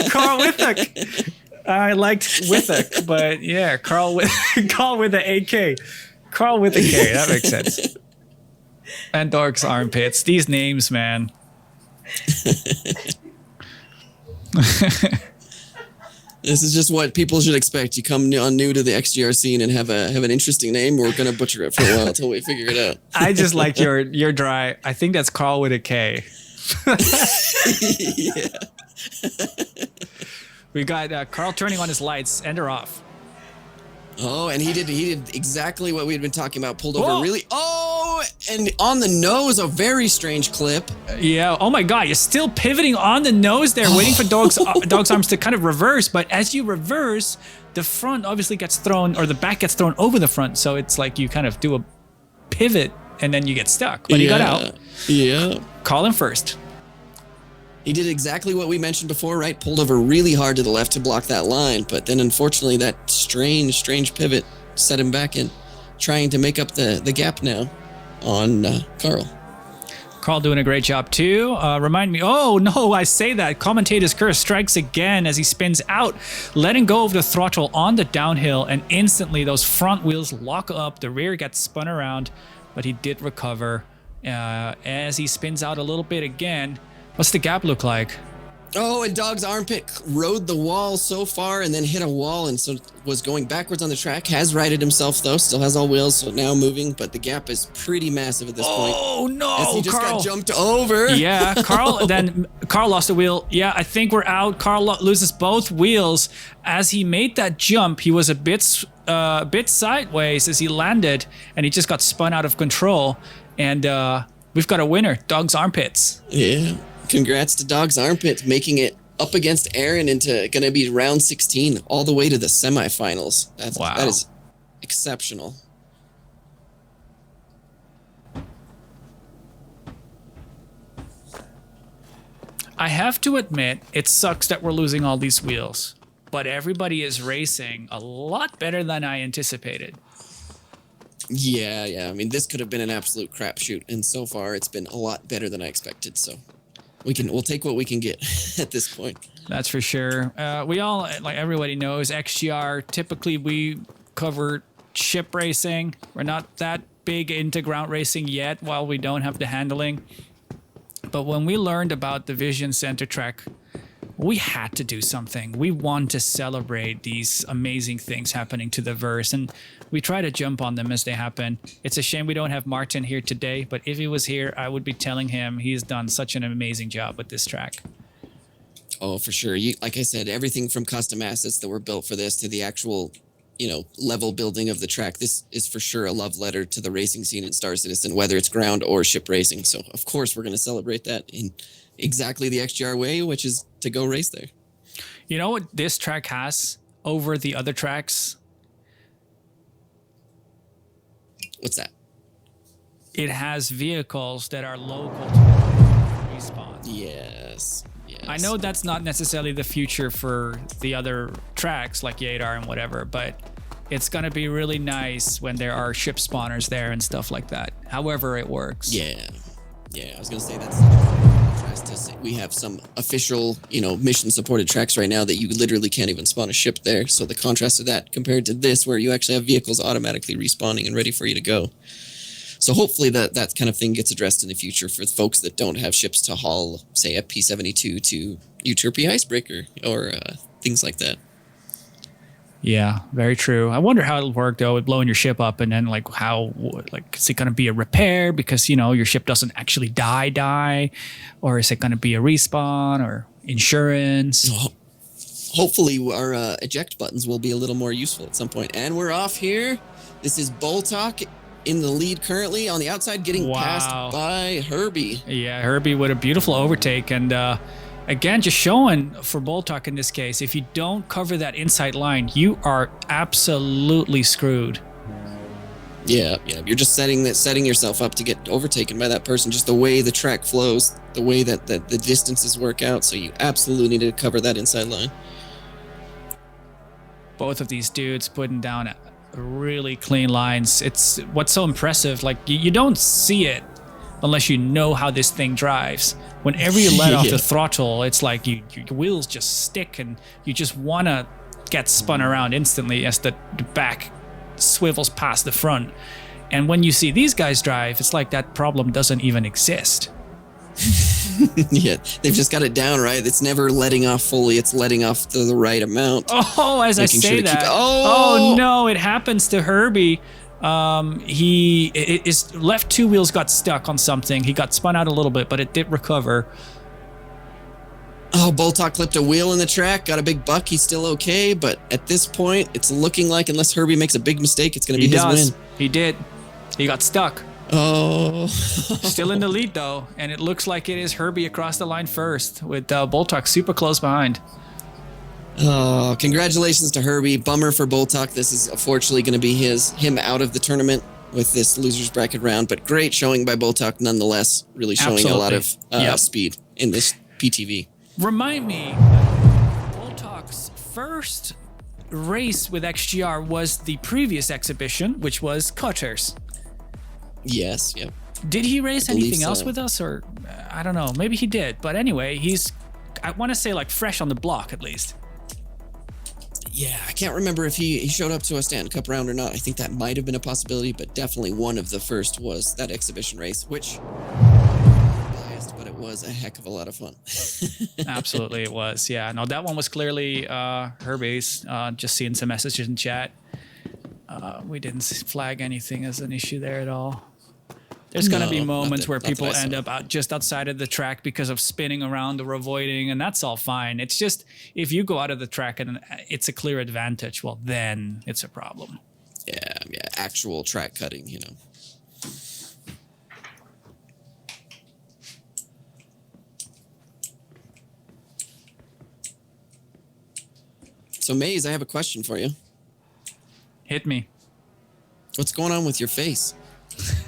S1: Carl Withick. I liked Withick, but yeah, Carl with the AK. Carl with a K. That makes sense. And Dog's Armpits. These names, man.
S2: This is just what people should expect. You come on new to the XGR scene and have an interesting name. We're gonna butcher it for a while until we figure it out.
S1: I just like your dry. I think that's Carl with a K.
S2: Yeah.
S1: We got Carl turning on his lights and they're off.
S2: Oh, and he did exactly what we had been talking about. Pulled over really. Oh, and on the nose, a very strange clip.
S1: Yeah. Oh my God, you're still pivoting on the nose there, waiting for Dog's arms to kind of reverse. But as you reverse, the front obviously gets thrown, or the back gets thrown over the front. So it's like you kind of do a pivot and then you get stuck. But he got out.
S2: Yeah.
S1: Call him first.
S2: He did exactly what we mentioned before, right? Pulled over really hard to the left to block that line, but then unfortunately that strange pivot set him back in, trying to make up the gap now on Carl.
S1: Carl doing a great job too. Remind me, oh no, I say that. Commentator's curse strikes again as he spins out, letting go of the throttle on the downhill, and instantly those front wheels lock up, the rear gets spun around, but he did recover as he spins out a little bit again. What's the gap look like?
S2: Oh, and Dog's Armpit rode the wall so far and then hit a wall and so was going backwards on the track. Has righted himself though, still has all wheels, so now moving, but the gap is pretty massive at this point.
S1: Oh no,
S2: as he just
S1: Carl
S2: got jumped over.
S1: Yeah, Carl lost a wheel. Yeah, I think we're out. Carl loses both wheels. As he made that jump, he was a bit sideways as he landed, and he just got spun out of control. And We've got a winner, Dog's Armpits.
S2: Yeah. Congrats to Dog's Armpits, making it up against Aaron into going to be round 16, all the way to the semifinals. That is exceptional.
S1: I have to admit, it sucks that we're losing all these wheels, but everybody is racing a lot better than I anticipated.
S2: Yeah. I mean, this could have been an absolute crapshoot, and so far it's been a lot better than I expected. So we'll take what we can get at this point.
S1: That's for sure. We all, like everybody knows, XGR. Typically, we cover ship racing. We're not that big into ground racing yet, while we don't have the handling. But when we learned about the Vision Center track, we had to do something. We want to celebrate these amazing things happening to the verse, and we try to jump on them as they happen. It's a shame we don't have Martin here today, but if he was here, I would be telling him he's done such an amazing job with this track.
S2: Oh, for sure. Like I said, everything from custom assets that were built for this to the actual, level building of the track. This is for sure a love letter to the racing scene in Star Citizen, whether it's ground or ship racing. So, of course, we're going to celebrate that in exactly the XGR way, which is to go race there.
S1: You know what this track has over the other tracks?
S2: What's that?
S1: It has vehicles that are local to respawn.
S2: Yes.
S1: I know that's not necessarily the future for the other tracks like Yadar and whatever, but it's going to be really nice when there are ship spawners there and stuff like that. However it works.
S2: Yeah. I was going to say that's such a contrast to say we have some official, mission supported tracks right now that you literally can't even spawn a ship there. So the contrast to that compared to this, where you actually have vehicles automatically respawning and ready for you to go. So hopefully that kind of thing gets addressed in the future for folks that don't have ships to haul, say, a P-72 to Euterpe Icebreaker or things like that.
S1: Yeah, very true. I wonder how it'll work though with blowing your ship up, and then is it going to be a repair because your ship doesn't actually die, or is it going to be a respawn or insurance?
S2: Hopefully our eject buttons will be a little more useful at some point. And we're off here. This is Boltok in the lead currently on the outside, getting passed by Herbie.
S1: Yeah, Herbie with a beautiful overtake, and again, just showing for Boltok in this case, if you don't cover that inside line, you are absolutely screwed.
S2: Yeah. You're just setting yourself up to get overtaken by that person, just the way the track flows, the way that the distances work out, so you absolutely need to cover that inside line.
S1: Both of these dudes putting down really clean lines. It's what's so impressive. Like you don't see it unless you know how this thing drives. Whenever you let off the throttle, it's like your wheels just stick, and you just want to get spun around instantly as the back swivels past the front. And when you see these guys drive, it's like that problem doesn't even exist.
S2: Yeah, they've just got it down right. It's never letting off fully. It's letting off the right amount.
S1: Oh, as I say that. Oh no, it happens to Herbie. His left two wheels got stuck on something. He got spun out a little bit, but it did recover.
S2: Oh, Boltok clipped a wheel in the track, got a big buck. He's still okay, but at this point, it's looking like unless Herbie makes a big mistake, it's going to be his win.
S1: He did. He got stuck.
S2: Oh.
S1: Still in the lead, though, and it looks like it is Herbie across the line first, with Boltok super close behind.
S2: Oh, congratulations to Herbie. Bummer for Boltok. This is unfortunately going to be him out of the tournament with this losers bracket round, but great showing by Boltok nonetheless. Really showing a lot of speed in this PTV.
S1: Remind me, Boltok's first race with XGR was the previous exhibition, which was Cutters.
S2: Yes, yep.
S1: Did he race anything else with us, or I don't know, maybe he did, but anyway, I want to say like fresh on the block at least.
S2: Yeah, I can't remember if he showed up to a Stanton Cup round or not. I think that might have been a possibility, but definitely one of the first was that exhibition race, which biased, but it was a heck of a lot of fun.
S1: Absolutely, it was. Yeah, no, that one was clearly Herbie's. Just seeing some messages in chat. We didn't flag anything as an issue there at all. There's going to be moments where people end up just outside of the track because of spinning around or avoiding, and that's all fine. It's just if you go out of the track and it's a clear advantage, well, then it's a problem.
S2: Yeah, actual track cutting, So, Maze, I have a question for you.
S1: Hit me.
S2: What's going on with your face?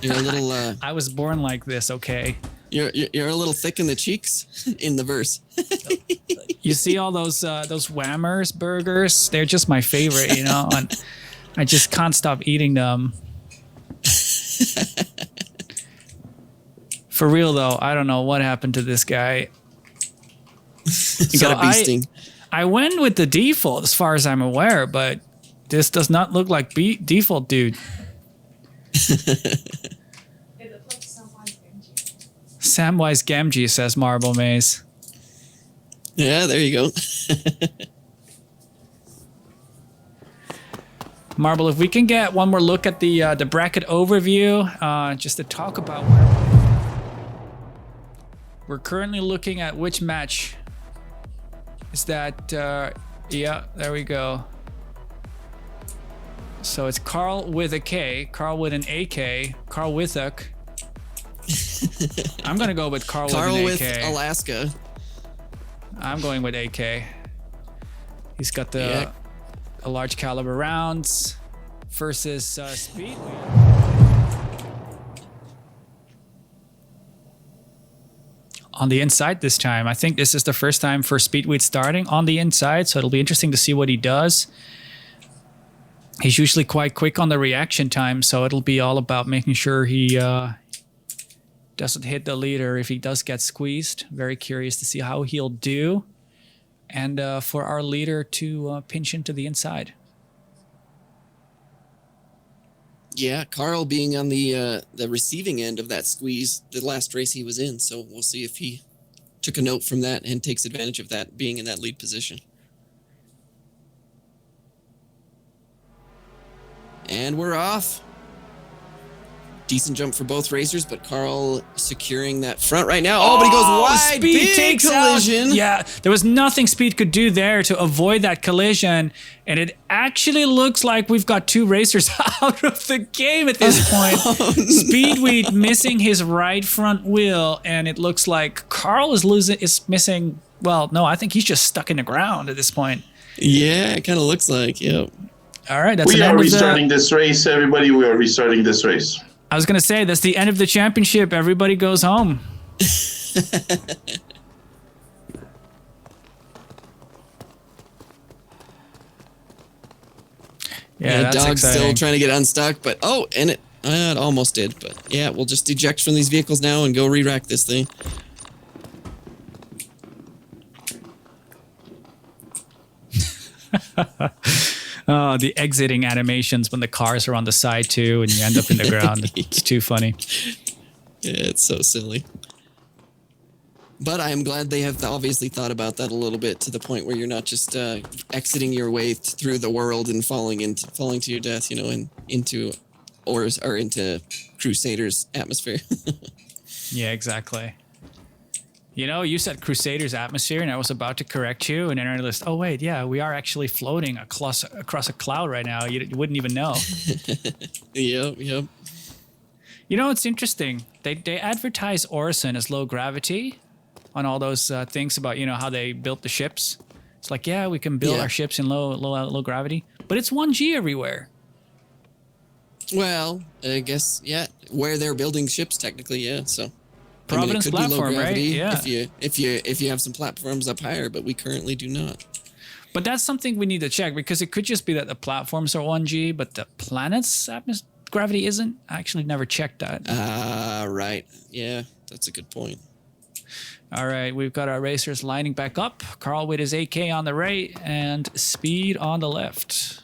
S2: You're a little.
S1: I was born like this. Okay.
S2: You're a little thick in the cheeks in the verse.
S1: You see all those Whammers burgers? They're just my favorite, you know, and I just can't stop eating them. For real though, I don't know what happened to this guy.
S2: You got a bee sting.
S1: I went with the default as far as I'm aware, but this does not look like default, dude. Samwise Gamgee, says Marble Maze.
S2: Yeah, there you go.
S1: Marble, if we can get one more look at the bracket overview, just to talk about. We're currently looking at which match. Is that? Yeah, there we go. So it's Carl with a K, Carl with an AK, Carl Withuk. I'm gonna go with Carl with an AK.
S2: with Alaska.
S1: I'm going with AK. He's got the a large caliber rounds versus speed. On the inside this time. I think this is the first time for Speedweed starting on the inside, so it'll be interesting to see what he does. He's usually quite quick on the reaction time, so it'll be all about making sure he doesn't hit the leader if he does get squeezed. Very curious to see how he'll do. And for our leader to pinch into the inside.
S2: Yeah, Carl being on the receiving end of that squeeze the last race he was in, so we'll see if he took a note from that and takes advantage of that being in that lead position. And we're off. Decent jump for both racers, but Carl securing that front right now. Oh, but he goes wide.
S1: Speed
S2: Big
S1: takes
S2: collision.
S1: Out. Yeah, there was nothing Speed could do there to avoid that collision. And it actually looks like we've got two racers out of the game at this point. Speedweed missing his right front wheel, and it looks like Carl is missing. Well, no, I think he's just stuck in the ground at this point.
S2: Yeah, it kind of looks like, yep.
S1: All right, that's
S3: we are restarting this race, everybody. We are restarting this race.
S1: I was going to say, that's the end of the championship. Everybody goes home. Yeah, that's
S2: Dog's
S1: exciting.
S2: still trying to get unstuck, but and it almost did. But yeah, we'll just eject from these vehicles now and go re-rack this thing.
S1: Oh, the exiting animations when the cars are on the side too, and you end up in the ground. It's too funny.
S2: Yeah, it's so silly. But I am glad they have obviously thought about that a little bit to the point where you're not just exiting your way through the world and falling to your death, you know, into Crusaders atmosphere.
S1: Yeah, exactly. You know, you said Crusaders atmosphere, and I was about to correct you, and then I realized, oh wait, yeah, we are actually floating across a cloud right now. You wouldn't even know.
S2: Yep.
S1: You know, it's interesting. They advertise Orison as low gravity on all those things about, you know, how they built the ships. It's like, yeah, we can build our ships in low gravity, but it's 1G everywhere.
S2: Well, I guess, yeah, where they're building ships technically, yeah. So
S1: Providence platform, right? Yeah.
S2: If you have some platforms up higher, but we currently do not.
S1: But that's something we need to check, because it could just be that the platforms are 1G, but the planet's gravity isn't. I actually never checked that.
S2: Right. Yeah, that's a good point.
S1: All right, we've got our racers lining back up. Carl with his AK on the right and Speed on the left.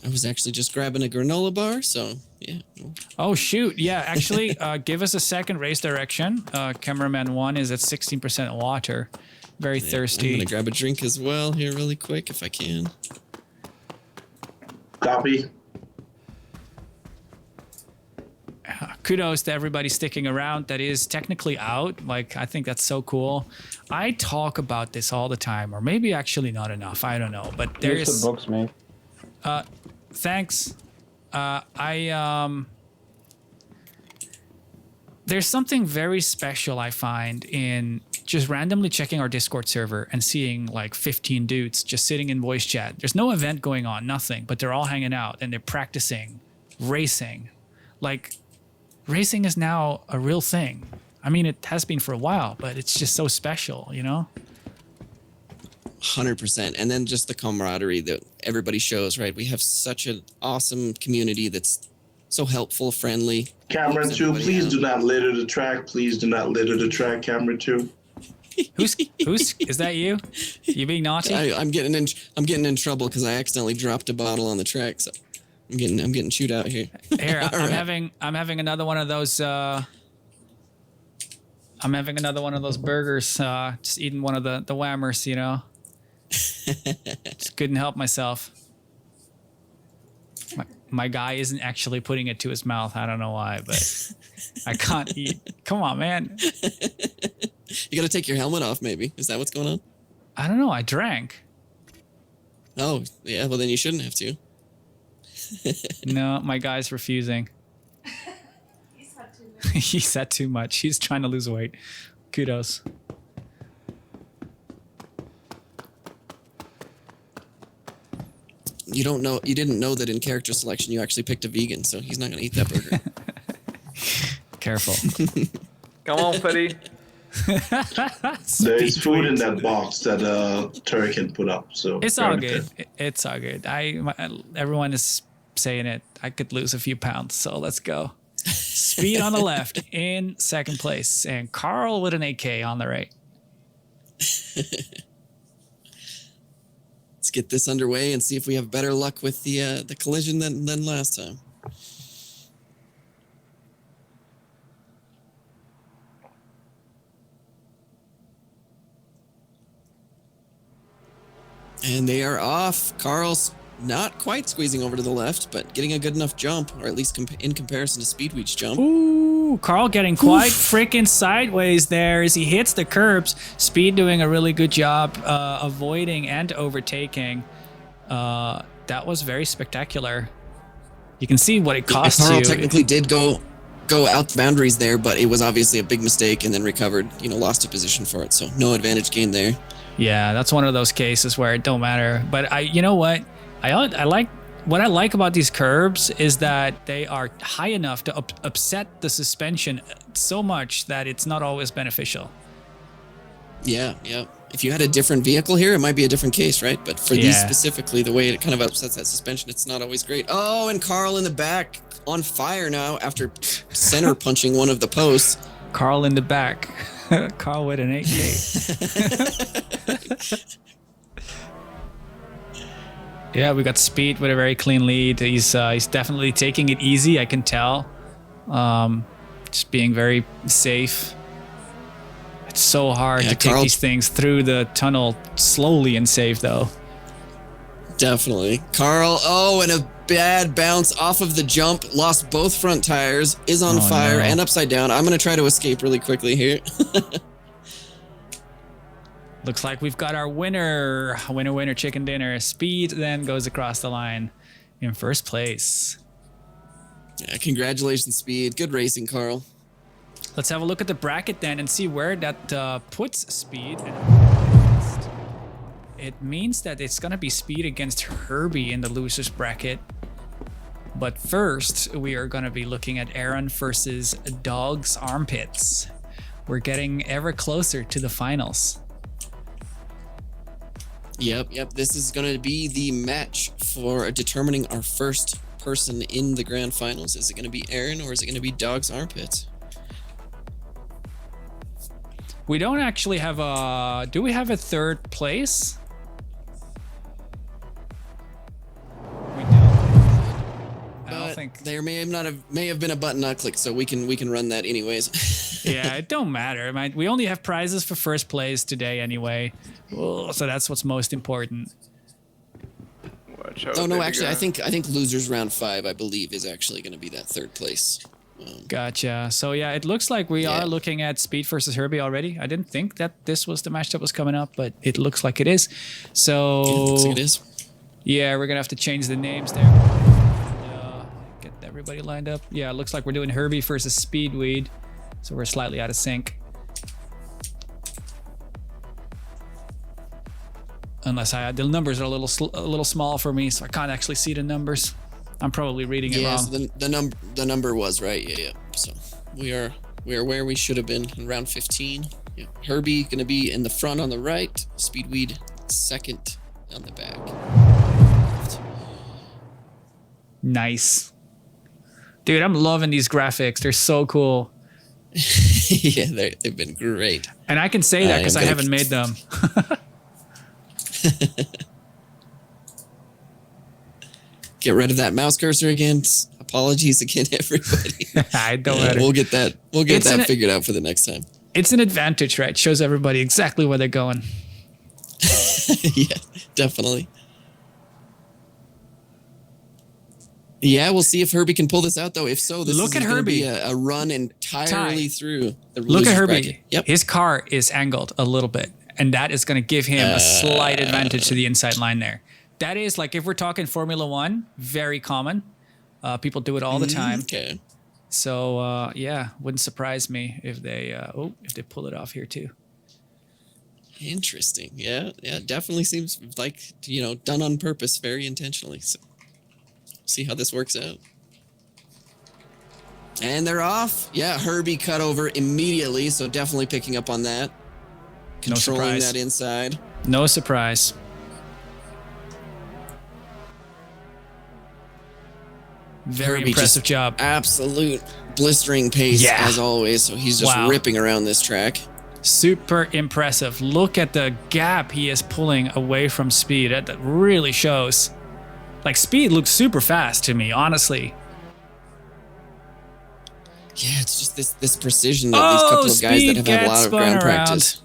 S2: I was actually just grabbing a granola bar, so yeah.
S1: Oh shoot, yeah, actually, give us a second race direction. Cameraman 1 is at 16% water. Very thirsty.
S2: I'm gonna grab a drink as well here really quick if I can.
S3: Copy.
S1: Kudos to everybody sticking around that is technically out. Like, I think that's so cool. I talk about this all the time, or maybe actually not enough. I don't know, but there is.
S11: The books, mate.
S1: Thanks. There's something very special I find in just randomly checking our Discord server and seeing like 15 dudes just sitting in voice chat. There's no event going on, nothing, but they're all hanging out and they're practicing racing. Like, racing is now a real thing. I mean, it has been for a while, but it's just so special, you know?
S2: 100%. And then just the camaraderie that everybody shows, right? We have such an awesome community that's so helpful, friendly.
S3: Camera 2, please do not litter the track. Please do not litter the track, Camera 2.
S1: Who's is that you? You being naughty?
S2: I'm getting in trouble because I accidentally dropped a bottle on the track, so I'm getting chewed out here.
S1: Here, I'm having another one of those I'm having another one of those burgers, just eating one of the whammers, you know. Just couldn't help myself. My guy isn't actually putting it to his mouth. I don't know why, but I can't eat. Come on, man.
S2: You got to take your helmet off, maybe. Is that what's going on?
S1: I don't know. I drank.
S2: Oh, yeah. Well, then you shouldn't have to.
S1: No, my guy's refusing. He's had too much. He's trying to lose weight. Kudos.
S2: You didn't know that in character selection you actually picked a vegan, so he's not going to eat that burger.
S1: Careful.
S11: Come on, Petty.
S3: There is food in that box that Turrican put up, so
S1: it's all good. It's all good. Everyone is saying it. I could lose a few pounds, so let's go. Speed on the left in second place, and Carl with an AK on the right.
S2: Let's get this underway and see if we have better luck with the collision than last time. And they are off. Carl's not quite squeezing over to the left, but getting a good enough jump, or at least in comparison to Speedweed's jump.
S1: Ooh, Carl getting quite freaking sideways there as he hits the curbs. Speed doing a really good job avoiding and overtaking. That was very spectacular. You can see what it costs
S2: Carl
S1: you.
S2: technically did go out the boundaries there, but it was obviously a big mistake and then recovered, lost a position for it. So no advantage gained there.
S1: Yeah, that's one of those cases where it don't matter. But you know what? What I like about these curbs is that they are high enough to upset the suspension so much that it's not always beneficial.
S2: Yeah. If you had a different vehicle here, it might be a different case, right? But for these specifically, the way it kind of upsets that suspension, it's not always great. Oh, and Carl in the back on fire now after center punching one of the posts.
S1: Carl in the back. Carl with an 8K. Yeah, we got Speed with a very clean lead. He's definitely taking it easy, I can tell. Just being very safe. It's so hard to take these things through the tunnel slowly and safe, though.
S2: Definitely. Carl, and a bad bounce off of the jump. Lost both front tires. Is on fire and upside down. I'm going to try to escape really quickly here.
S1: Looks like we've got our winner. Winner, winner, chicken dinner. Speed then goes across the line in first place.
S2: Yeah, congratulations, Speed. Good racing, Carl.
S1: Let's have a look at the bracket then and see where that puts Speed. It means that it's going to be Speed against Herbie in the losers bracket. But first, we are going to be looking at Aaron versus Dog's Armpits. We're getting ever closer to the finals.
S2: Yep. This is going to be the match for determining our first person in the grand finals. Is it going to be Aaron or is it going to be Dog's Armpits?
S1: We don't actually have a... Do we have a third place? We don't. I don't think...
S2: There may have been a button not clicked, so we can run that anyways.
S1: Yeah, it don't matter. We only have prizes for first place today anyway. So that's what's most important.
S11: Watch out,
S2: oh no, actually, I think losers round 5, I believe, is actually going to be that third place.
S1: Gotcha. So yeah, it looks like we are looking at Speed versus Herbie already. I didn't think that this was the match that was coming up, but it looks like it is. So
S2: it looks like it is.
S1: Yeah, we're gonna have to change the names there. And, get everybody lined up. Yeah, it looks like we're doing Herbie versus Speedweed. So we're slightly out of sync. Unless the numbers are a little small for me, so I can't actually see the numbers. I'm probably reading it wrong.
S2: So the number was right. Yeah. So we are where we should have been in round 15. Yeah. Herbie gonna be in the front on the right. Speedweed second on the back.
S1: Nice, dude. I'm loving these graphics. They're so cool.
S2: Yeah, they've been great.
S1: And I can say that because I haven't made them.
S2: Get rid of that mouse cursor again. Apologies again, everybody.
S1: I don't matter.
S2: We'll get that figured out for the next time.
S1: It's an advantage, right? It shows everybody exactly where they're going.
S2: Yeah, definitely. Yeah, we'll see if Herbie can pull this out, though. If so, this is going to be a run entirely through the
S1: Look at Herbie.
S2: bracket. Yep.
S1: His car is angled a little bit, and that is going to give him a slight advantage to the inside line there. That is, like, if we're talking Formula One, very common. People do it all the time.
S2: Okay.
S1: So, yeah, wouldn't surprise me if they pull it off here, too.
S2: Interesting. Yeah, definitely seems like, done on purpose, very intentionally. So see how this works out. And they're off. Yeah, Herbie cut over immediately, so definitely picking up on that. Controlling that inside.
S1: No surprise. Very
S2: Herbie,
S1: impressive job.
S2: Absolute blistering pace as always. So he's just ripping around this track.
S1: Super impressive. Look at the gap he is pulling away from Speed. That really shows. Like, Speed looks super fast to me, honestly.
S2: Yeah, it's just this precision of these couple of guys that have had a lot of ground practice.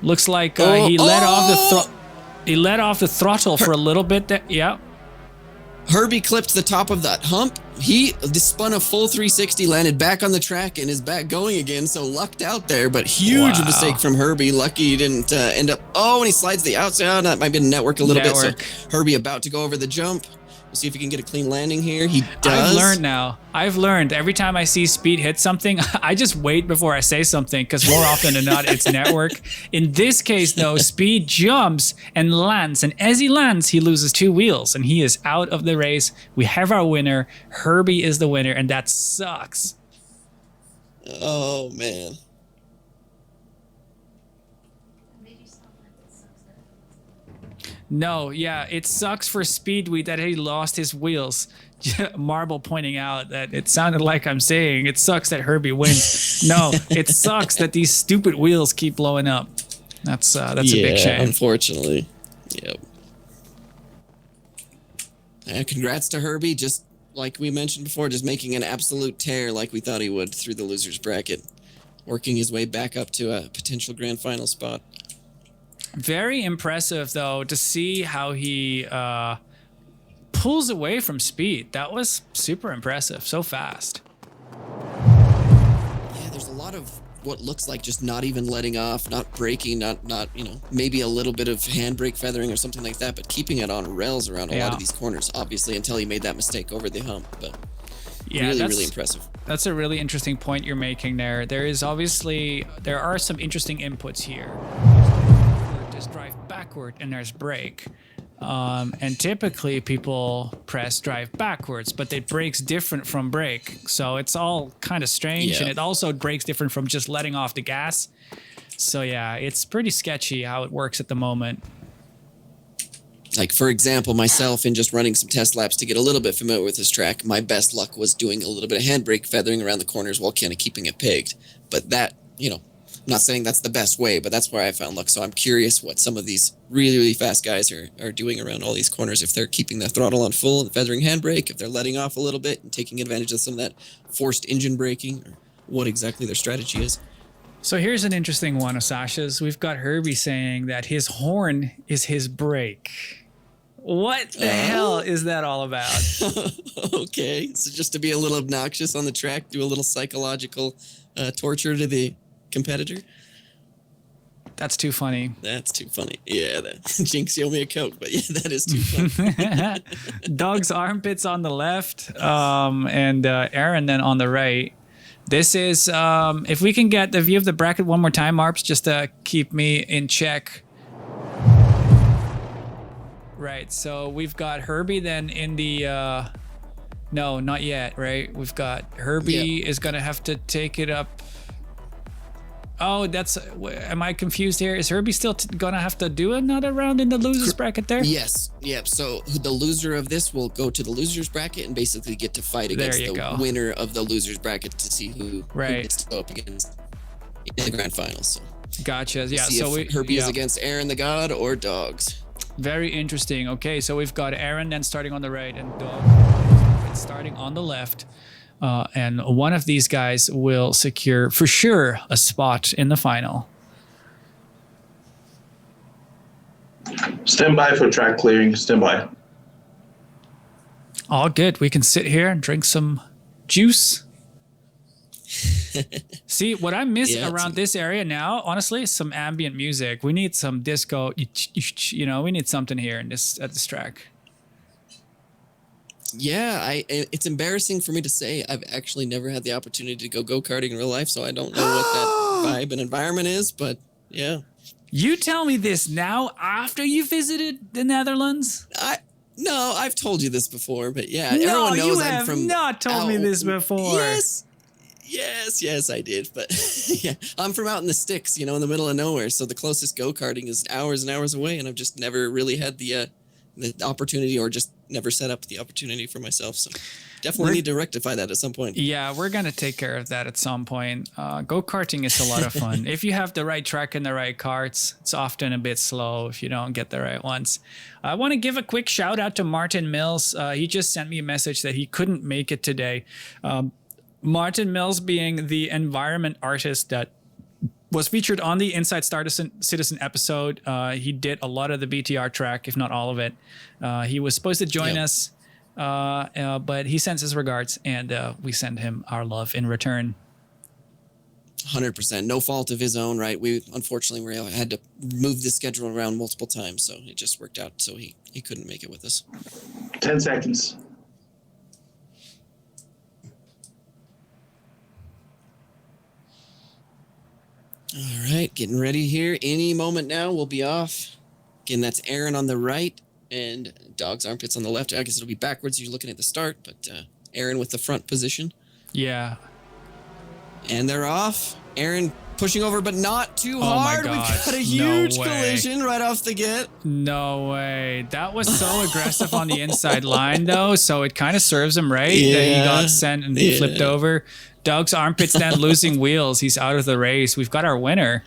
S1: Looks like he let off the throttle for a little bit there. Yeah.
S2: Herbie clipped the top of that hump. He spun a full 360, landed back on the track, and is back going again. So lucked out there, but huge mistake from Herbie. Lucky he didn't end up. Oh, and he slides the outside. That might be the network a little bit. So Herbie about to go over the jump. We'll see if he can get a clean landing here. He does.
S1: I've learned every time I see Speed hit something, I just wait before I say something because more often than not, it's network. In this case, though, Speed jumps and lands. And as he lands, he loses 2 wheels and he is out of the race. We have our winner. Herbie is the winner, and that sucks.
S2: Oh, man.
S1: No, yeah, it sucks for Speedweed that he lost his wheels. Marble pointing out that it sounded like I'm saying it sucks that Herbie wins. No, it sucks that these stupid wheels keep blowing up. That's a big shame.
S2: Unfortunately. Yep. Congrats to Herbie, just like we mentioned before, just making an absolute tear like we thought he would through the losers bracket, working his way back up to a potential grand final spot.
S1: Very impressive, though, to see how he pulls away from Speed. That was super impressive. So fast.
S2: Yeah, there's a lot of what looks like just not even letting off, not braking, not maybe a little bit of handbrake feathering or something like that, but keeping it on rails around a lot of these corners, obviously, until he made that mistake over the hump. But yeah, really impressive.
S1: That's a really interesting point you're making there. There are some interesting inputs here. Just drive backward and there's brake. And typically people press drive backwards, but it brakes different from brake. So it's all kind of strange. And it also brakes different from just letting off the gas. So yeah, it's pretty sketchy how it works at the moment.
S2: Like, for example, myself, in just running some test laps to get a little bit familiar with this track, my best luck was doing a little bit of handbrake feathering around the corners while kind of keeping it pegged. But that, I'm not saying that's the best way, but that's where I found luck. So I'm curious what some of these really, really fast guys are doing around all these corners. If they're keeping the throttle on full and feathering handbrake, if they're letting off a little bit and taking advantage of some of that forced engine braking, or what exactly their strategy is.
S1: So here's an interesting one of Sasha's. We've got Herbie saying that his horn is his brake. What the hell is that all about?
S2: Okay, so just to be a little obnoxious on the track, do a little psychological torture to the competitor.
S1: That's too funny.
S2: That's too funny. Yeah, that Jinx, you owe me a Coke, but yeah, that is too funny.
S1: Doug's armpits on the left, and Aaron then on the right. This is, if we can get the view of the bracket one more time, Marps, just to keep me in check. Right, so we've got Herbie then in the, no, not yet, right? We've got Herbie is going to have to take it up. Oh, that's, am I confused here? Is Herbie still going to have to do another round in the losers bracket there?
S2: Yes, yep. So the loser of this will go to the losers bracket and basically get to fight against the winner of the losers bracket to see who gets to go up against in the grand finals. So
S1: gotcha. Yeah,
S2: so Herbie is against Aaron the God or Dogs.
S1: Very interesting. Okay, so we've got Aaron then starting on the right and Dogs starting on the left. And one of these guys will secure, for sure, a spot in the final.
S3: Stand by for track clearing. Stand by.
S1: All good. We can sit here and drink some juice. See, what I miss around this area now, honestly, is some ambient music. We need some disco, you know, we need something here in this at this track.
S2: Yeah, it's embarrassing for me to say I've actually never had the opportunity to go karting in real life, so I don't know what that vibe and environment is, but yeah.
S1: You tell me this now after you visited the Netherlands?
S2: No, I've told you this before, but yeah, everyone knows I'm from.
S1: You have not told me this before.
S2: Yes, I did, but yeah, I'm from out in the sticks, you know, in the middle of nowhere, so the closest go-karting is hours and hours away, and I've just never really had the opportunity or just never set up the opportunity for myself. So definitely need to rectify that at some point.
S1: Yeah, we're going to take care of that at some point. Go-karting is a lot of fun. If you have the right track and the right carts, it's often a bit slow if you don't get the right ones. I want to give a quick shout out to Martin Mills. He just sent me a message that he couldn't make it today. Martin Mills being the environment artist that was featured on the Inside Star Citizen episode. He did a lot of the BTR track, if not all of it. He was supposed to join us, but he sends his regards, and we send him our love in return.
S2: 100%. No fault of his own, right? We unfortunately had to move the schedule around multiple times, so it just worked out. So he couldn't make it with us.
S3: 10 seconds.
S2: All right, getting ready here. Any moment now, we'll be off. Again, that's Aaron on the right and Dog's Armpits on the left. I guess it'll be backwards. You're looking at the start, but Aaron with the front position.
S1: Yeah.
S2: And they're off. Aaron pushing over, but not too hard.
S1: My gosh.
S2: We got a huge collision right off the get.
S1: No way. That was so aggressive on the inside line, though, so it kind of serves him right that he got sent and flipped over. Doug's Armpits then losing wheels. He's out of the race. We've got our winner.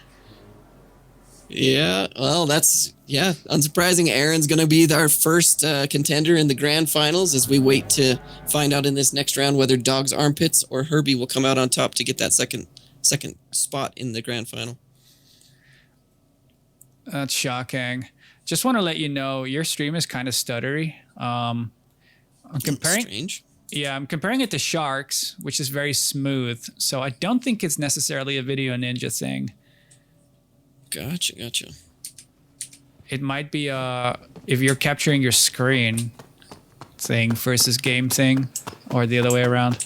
S2: Yeah, well, that's, unsurprising. Aaron's going to be our first contender in the grand finals as we wait to find out in this next round whether Dog's Armpits or Herbie will come out on top to get that second spot in the grand final.
S1: That's shocking. Just want to let you know your stream is kind of stuttery. I'm comparing.
S2: Strange.
S1: Yeah, I'm comparing it to Sharks, which is very smooth. So I don't think it's necessarily a Video Ninja thing.
S2: Gotcha.
S1: It might be if you're capturing your screen thing versus game thing, or the other way around.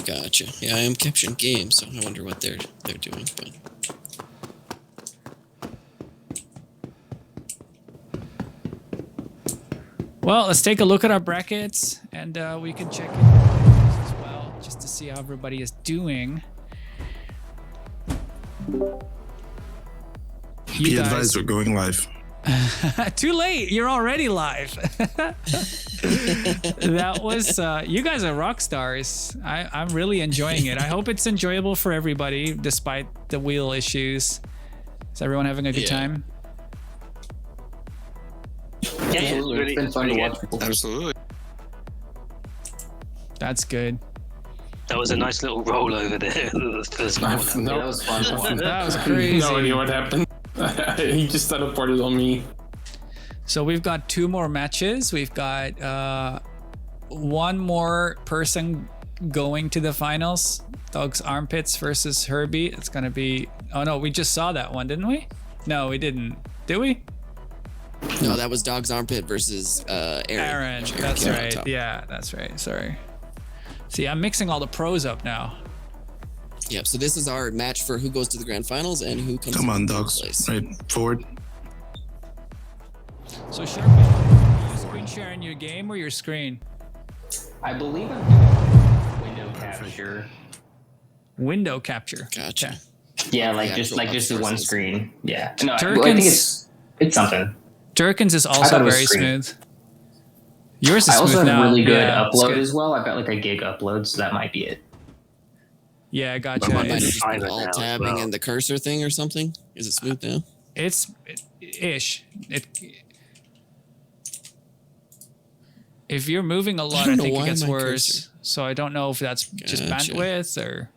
S2: Gotcha. Yeah, I am capturing games, so I wonder what they're doing. But.
S1: Well, let's take a look at our brackets, and we can check in as well, just to see how everybody is doing.
S7: Be advised, we're going live.
S1: Too late. You're already live. That was, you guys are rock stars. I'm really enjoying it. I hope it's enjoyable for everybody, despite the wheel issues. Is everyone having a good time?
S12: Yeah, it's been fun to watch.
S13: Absolutely.
S1: That's good.
S13: That was a nice little roll over there.
S12: That was fun.
S1: That was crazy.
S12: No idea what happened. He just teleported on me.
S1: So we've got 2 more matches. We've got one more person going to the finals. Dog's Armpits versus Herbie. It's going to be... Oh, no, we just saw that one, didn't we? No, we didn't. Did we?
S2: No, that was Dog's Armpit versus Aaron.
S1: That's right. Yeah, that's right. Sorry. See, I'm mixing all the pros up now.
S2: Yep. So this is our match for who goes to the grand finals and who comes.
S7: Come on,
S2: in third
S7: dogs.
S2: place.
S7: Right forward.
S1: So Sharpie, are you screen sharing your game or your screen?
S5: I believe I'm doing window capture.
S1: Window capture.
S2: Gotcha.
S5: Yeah,
S2: The
S5: just
S2: actual
S5: the one
S2: upsources.
S5: screen. Yeah. No, I
S1: Turkins-
S5: think it's something.
S1: Durkins is
S5: thought
S1: also
S5: it was
S1: very
S5: screen.
S1: smooth. Yours is
S5: I also
S1: smooth
S5: have
S1: now.
S5: really good
S1: Yeah, it's
S5: upload
S1: good.
S5: as well. I've got like a gig upload, so that might be it.
S1: Yeah, I got
S2: Might
S1: you.
S2: have
S1: It's,
S2: just been alt tabbing and the cursor thing or something. Is it smooth now?
S1: ish. If you're moving a lot, I
S2: don't know
S1: think it
S2: why
S1: gets
S2: my
S1: worse.
S2: cursor-
S1: So I don't know if that's just
S2: Gotcha.
S1: bandwidth or.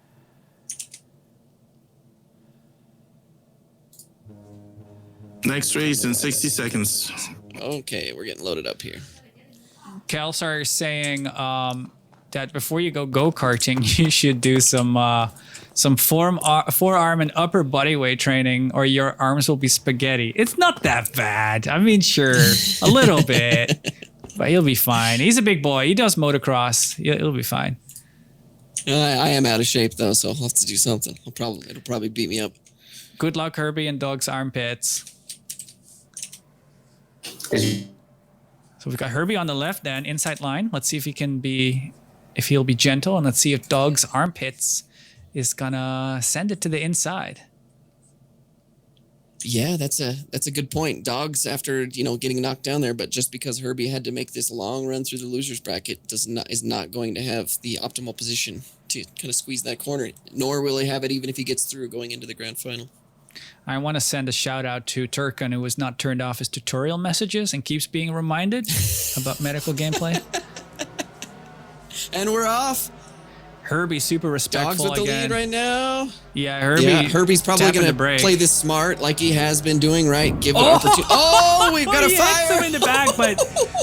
S7: Next race in 60 seconds.
S2: Okay, we're getting loaded up here.
S1: Kelsar is saying that before you go karting, you should do some forearm and upper body weight training, or your arms will be spaghetti. It's not that bad. I mean, sure, a little bit, but he'll be fine. He's a big boy. He does motocross. He'll be fine.
S2: I am out of shape though, so I'll have to do something. It'll probably beat me up.
S1: Good luck, Herbie, and Doug's armpits. So we've got Herbie on the left, then inside line. Let's see if he'll be gentle, and let's see if Doug's armpits is gonna send it to the inside.
S2: Yeah, that's a good point. Dogs, after getting knocked down there, but just because Herbie had to make this long run through the losers bracket, is not going to have the optimal position to kind of squeeze that corner. Nor will he have it even if he gets through going into the grand final.
S1: I want to send a shout out to Turkin, who has not turned off his tutorial messages and keeps being reminded about medical gameplay.
S2: And we're off.
S1: Herbie, super respectful
S2: Dogs with the
S1: again.
S2: lead right now.
S1: Yeah, Herbie's
S2: probably
S1: tapping
S2: going
S1: the
S2: to
S1: brake.
S2: play this smart like he has been doing, right? Give the opportunity. Oh, we've got a
S1: he hits
S2: fire.
S1: him in the back, but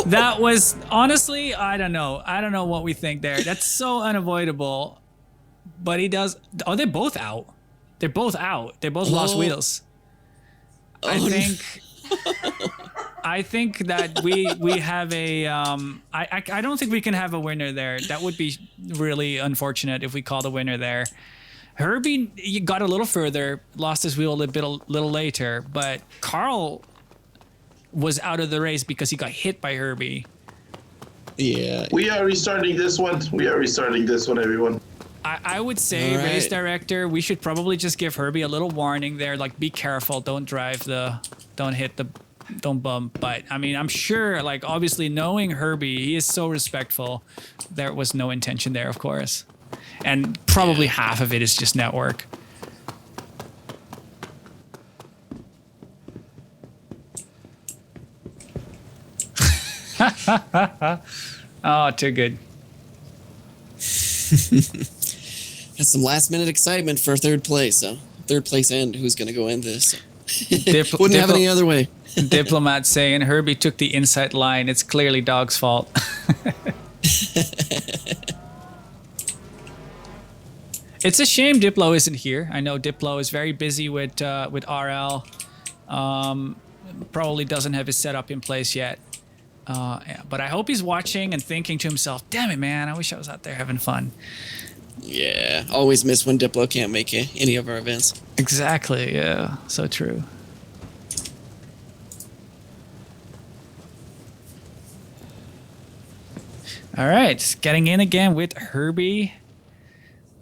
S1: that was honestly, I don't know. I don't know what we think there. That's so unavoidable. But he does. Oh, they're both out. They're both out. They both lost wheels. I think that we have a I don't think we can have a winner there. That would be really unfortunate if we called a winner there. Herbie got a little further, lost his wheel a little later, but Carl was out of the race because he got hit by Herbie.
S2: Yeah.
S3: We are restarting this one. Everyone.
S1: I would say, race director, we should probably just give Herbie a little warning there, like be careful, don't bump. But I mean, I'm sure, like, obviously knowing Herbie, he is so respectful. There was no intention there, of course. And probably half of it is just network. Oh, too good.
S2: That's some last minute excitement for third place. So third place and who's going to go in this. Wouldn't have any other way.
S1: Diplomat saying Herbie took the inside line. It's clearly Dog's fault. It's a shame Diplo isn't here. I know Diplo is very busy with RL. Probably doesn't have his setup in place yet. But I hope he's watching and thinking to himself, damn it, man, I wish I was out there having fun.
S2: Yeah, always miss when Diplo can't make any of our events.
S1: Exactly, yeah, so true. All right, getting in again with Herbie.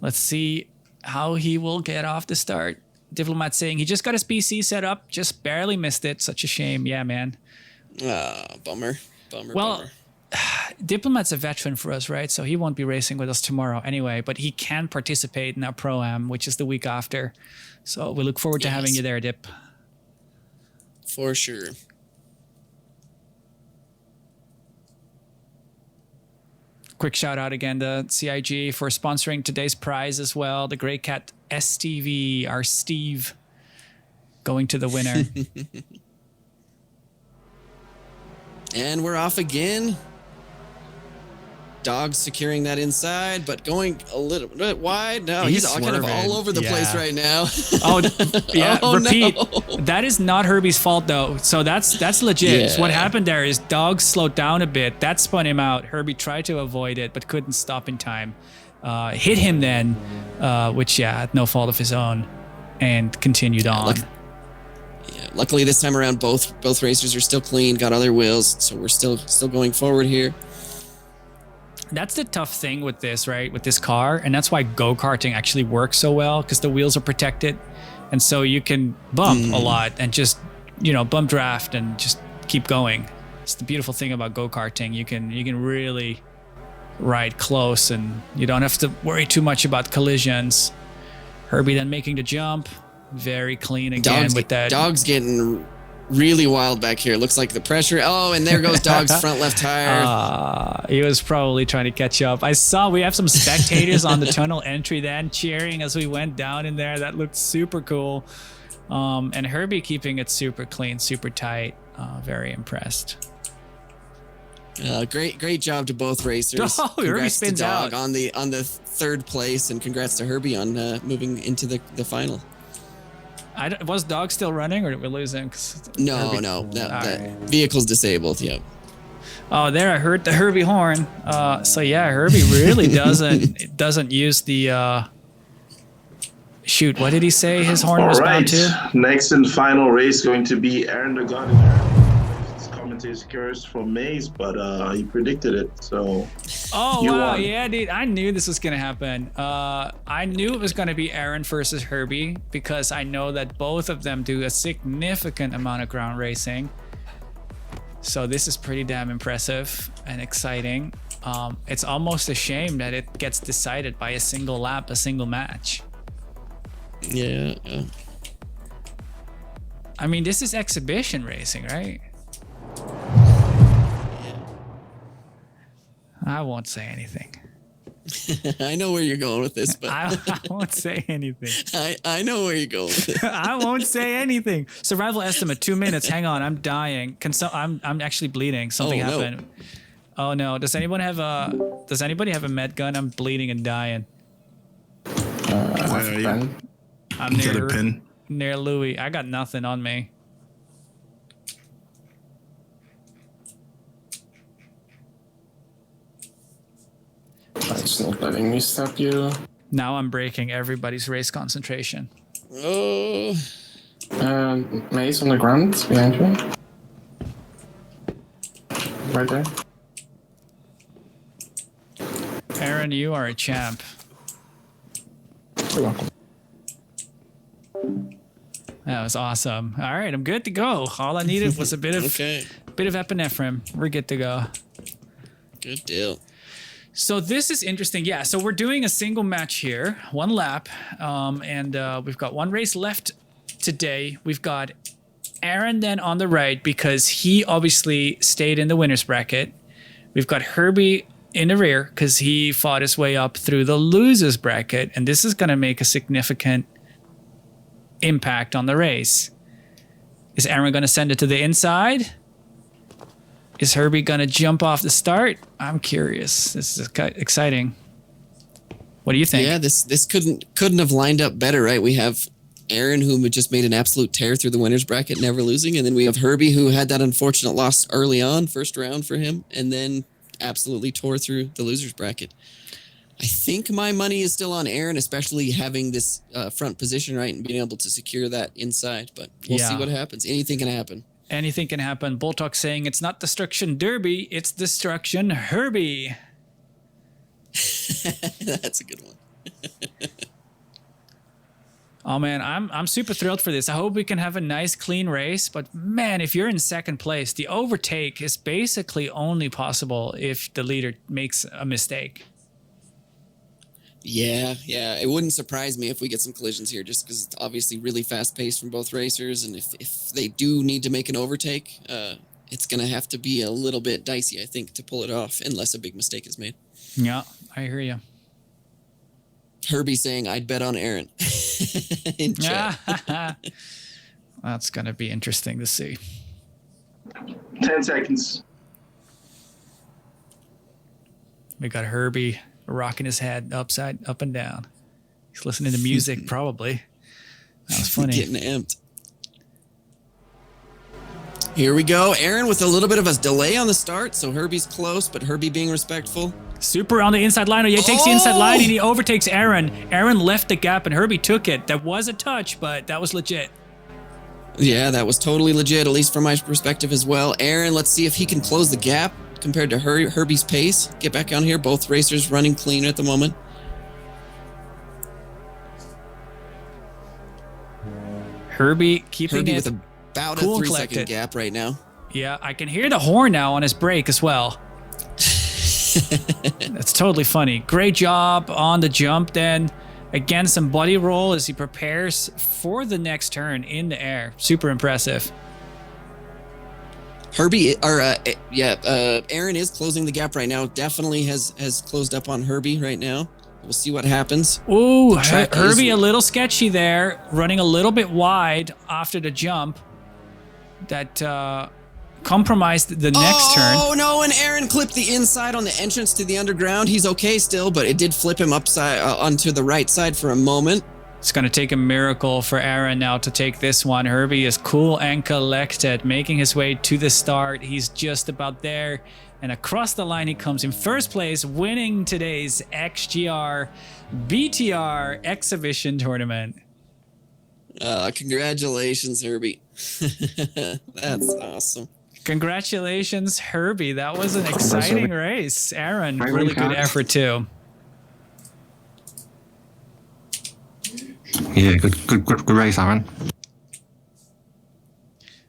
S1: Let's see how he will get off the start. Diplomat saying he just got his PC set up, just barely missed it. Such a shame. Yeah, man.
S2: Bummer.
S1: Well, Diplomat's a veteran for us, right? So he won't be racing with us tomorrow anyway, but he can participate in our Pro-Am, which is the week after. So we look forward to having you there, Dip.
S2: For sure.
S1: Quick shout out again to CIG for sponsoring today's prize as well. The Grey Cat STV, our Steve, going to the winner.
S2: And we're off again. Dogs securing that inside, but going a little bit wide. No, he's kind of all over the place right now.
S1: Oh, yeah.
S2: Oh,
S1: repeat.
S2: no.
S1: That is not Herbie's fault, though. So that's legit.
S2: Yeah.
S1: So what happened there is Dogs slowed down a bit. That spun him out. Herbie tried to avoid it, but couldn't stop in time. hit him then, which at no fault of his own, and continued on.
S2: Luckily this time around, both racers are still clean, got other wheels, so we're still going forward here.
S1: That's the tough thing with this, right? With this car, and that's why go-karting actually works so well, because the wheels are protected, and so you can bump a lot and just, bump draft and just keep going. It's the beautiful thing about go-karting. You can really ride close, and you don't have to worry too much about collisions. Herbie then making the jump, very clean again with that.
S2: Dog's getting really wild back here. Looks like the pressure. Oh, and there goes Dog's front left tire.
S1: He was probably trying to catch up. I saw we have some spectators on the tunnel entry then cheering as we went down in there. That looked super cool. And Herbie keeping it super clean, super tight. Very impressed.
S2: Great job to both racers.
S1: Oh, Herbie spins
S2: Dog
S1: out
S2: on the third place, and congrats to Herbie on moving into the final.
S1: Was Dog still running, or did we lose him?
S2: No, that vehicle's disabled. Yep.
S1: Oh, there I heard the Herbie horn. So yeah, Herbie really doesn't use the. Shoot, what did he say his horn was bound to?
S3: Next and final race going to be Aaron the Gardener. Commentator's curse for Maze, but he predicted it. So.
S1: Oh wow, yeah, dude, I knew this was gonna happen. I knew it was gonna be Aaron versus Herbie because I know that both of them do a significant amount of ground racing. So this is pretty damn impressive and exciting. It's almost a shame that it gets decided by a single lap, a single match.
S2: Yeah.
S1: I mean, this is exhibition racing, right? I won't say anything.
S2: I know where you're going with this, but
S1: I won't say anything.
S2: I know where you're going with it.
S1: I won't say anything. Survival estimate 2 minutes. Hang on, I'm dying. I'm actually bleeding. Something happened. Oh no! Does anybody have a med gun? I'm bleeding and dying.
S7: Where are you?
S1: I'm near Louis. I got nothing on me.
S12: That's not letting me stop you.
S1: Now I'm breaking everybody's race concentration.
S2: Oh.
S12: Maze on the ground behind you. Right there.
S1: Aaron, you are a champ.
S12: You're welcome.
S1: That was awesome. All right, I'm good to go. All I needed was a bit of epinephrine. We're good to go.
S2: Good deal.
S1: So this is interesting. Yeah, so we're doing a single match here, one lap, and we've got one race left today. We've got Aaron then on the right because he obviously stayed in the winner's bracket. We've got Herbie in the rear because he fought his way up through the loser's bracket, and this is going to make a significant impact on the race. Is Aaron going to send it to the inside? Is Herbie going to jump off the start? I'm curious. This is exciting. What do you think?
S2: Yeah, this couldn't have lined up better, right? We have Aaron, who just made an absolute tear through the winner's bracket, never losing. And then we have Herbie, who had that unfortunate loss early on, first round for him, and then absolutely tore through the loser's bracket. I think my money is still on Aaron, especially having this front position, right, and being able to secure that inside. But we'll see what happens. Anything can happen.
S1: Anything can happen. Bulltalk saying it's not Destruction Derby, it's Destruction Herbie.
S2: That's a good one.
S1: Oh man, I'm super thrilled for this. I hope we can have a nice clean race, but man, if you're in second place, the overtake is basically only possible if the leader makes a mistake.
S2: Yeah. It wouldn't surprise me if we get some collisions here, just because it's obviously really fast paced from both racers, and if they do need to make an overtake, it's gonna have to be a little bit dicey, I think, to pull it off, unless a big mistake is made.
S1: Yeah, I hear you.
S2: Herbie saying, "I'd bet on Aaron." In chat.
S1: That's gonna be interesting to see.
S3: 10 seconds.
S1: We got Herbie rocking his head up and down. He's listening to music, probably. That was funny.
S2: Getting amped. Here we go. Aaron with a little bit of a delay on the start, so Herbie's close, but Herbie being respectful.
S1: Super on the inside line. He takes the inside line and he overtakes Aaron. Aaron left the gap and Herbie took it. That was a touch, but that was legit.
S2: Yeah, that was totally legit, at least from my perspective as well. Aaron, let's see if he can close the gap compared to Herbie's pace. Get back on here. Both racers running clean at the moment.
S1: Herbie keeping
S2: Herbie
S1: it
S2: with about
S1: cool
S2: a 3
S1: collected.
S2: second gap right now.
S1: Yeah, I can hear the horn now on his brake as well. That's totally funny. Great job on the jump then. Again, some body roll as he prepares for the next turn in the air. Super impressive.
S2: Herbie, or Aaron is closing the gap right now. Definitely has closed up on Herbie right now. We'll see what happens.
S1: Ooh, Herbie a little sketchy there, running a little bit wide after the jump. That compromised the next turn.
S2: Oh no, and Aaron clipped the inside on the entrance to the underground. He's okay still, but it did flip him upside onto the right side for a moment.
S1: It's going to take a miracle for Aaron now to take this one. Herbie is cool and collected, making his way to the start. He's just about there. And across the line, he comes in first place, winning today's XGR BTR exhibition tournament.
S2: Congratulations, Herbie. That's awesome.
S1: Congratulations, Herbie. That was an exciting race. Aaron, really good effort too.
S8: Yeah, good race, Aaron.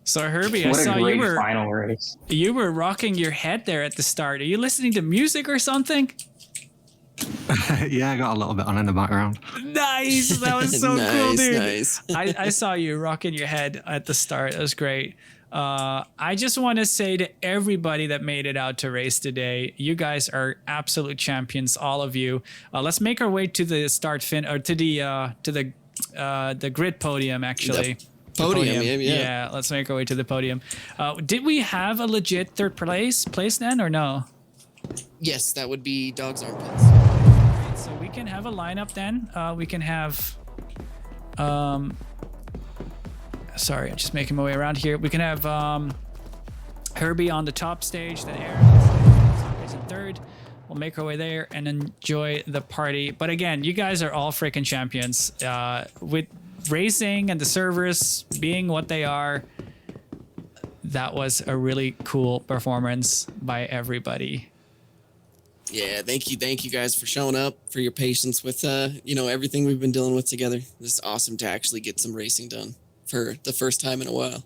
S1: So Herbie, I
S5: What a
S1: saw
S5: great
S1: you were
S5: final race.
S1: You were rocking your head there at the start. Are you listening to music or something?
S8: Yeah, I got a little bit on in the background.
S1: Nice. That was so
S2: Nice,
S1: cool, dude.
S2: nice.
S1: I saw you rocking your head at the start. That was great. I just want to say to everybody that made it out to race today, you guys are absolute champions, all of you. Let's make our way to the the grid podium, actually.
S2: Podium. Yeah.
S1: Yeah, let's make our way to the podium. Did we have a legit third place then, or no?
S2: Yes, that would be Dog's Armpits.
S1: Right, so we can have a lineup then. We can have sorry, I'm just making my way around here. We can have Herbie on the top stage, then Aaron is in third. We'll make our way there and enjoy the party. But again, you guys are all freaking champions. With racing and the servers being what they are, that was a really cool performance by everybody.
S2: Yeah, thank you guys for showing up, for your patience with everything we've been dealing with together. This is awesome to actually get some racing done for the first time in a while.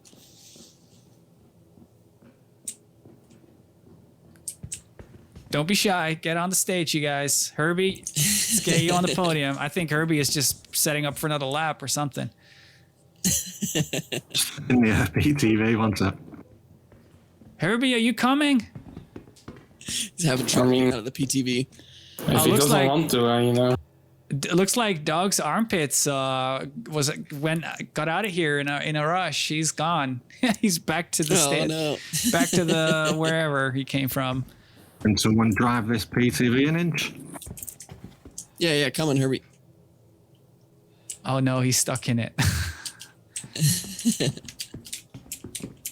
S1: Don't be shy. Get on the stage, you guys. Herbie, let's get you on the podium. I think Herbie is just setting up for another lap or something.
S8: In the PTV, one sec.
S1: Herbie, are you coming?
S2: He's having trouble out of the PTV.
S12: If he doesn't want to,
S1: It looks like Dog's Armpits got out of here in a rush. He's gone. He's back to the state.
S2: No.
S1: Back to the wherever he came from.
S8: Can someone drive this PTV an inch?
S2: Yeah, come on, Herbie.
S1: Oh no, he's stuck in it.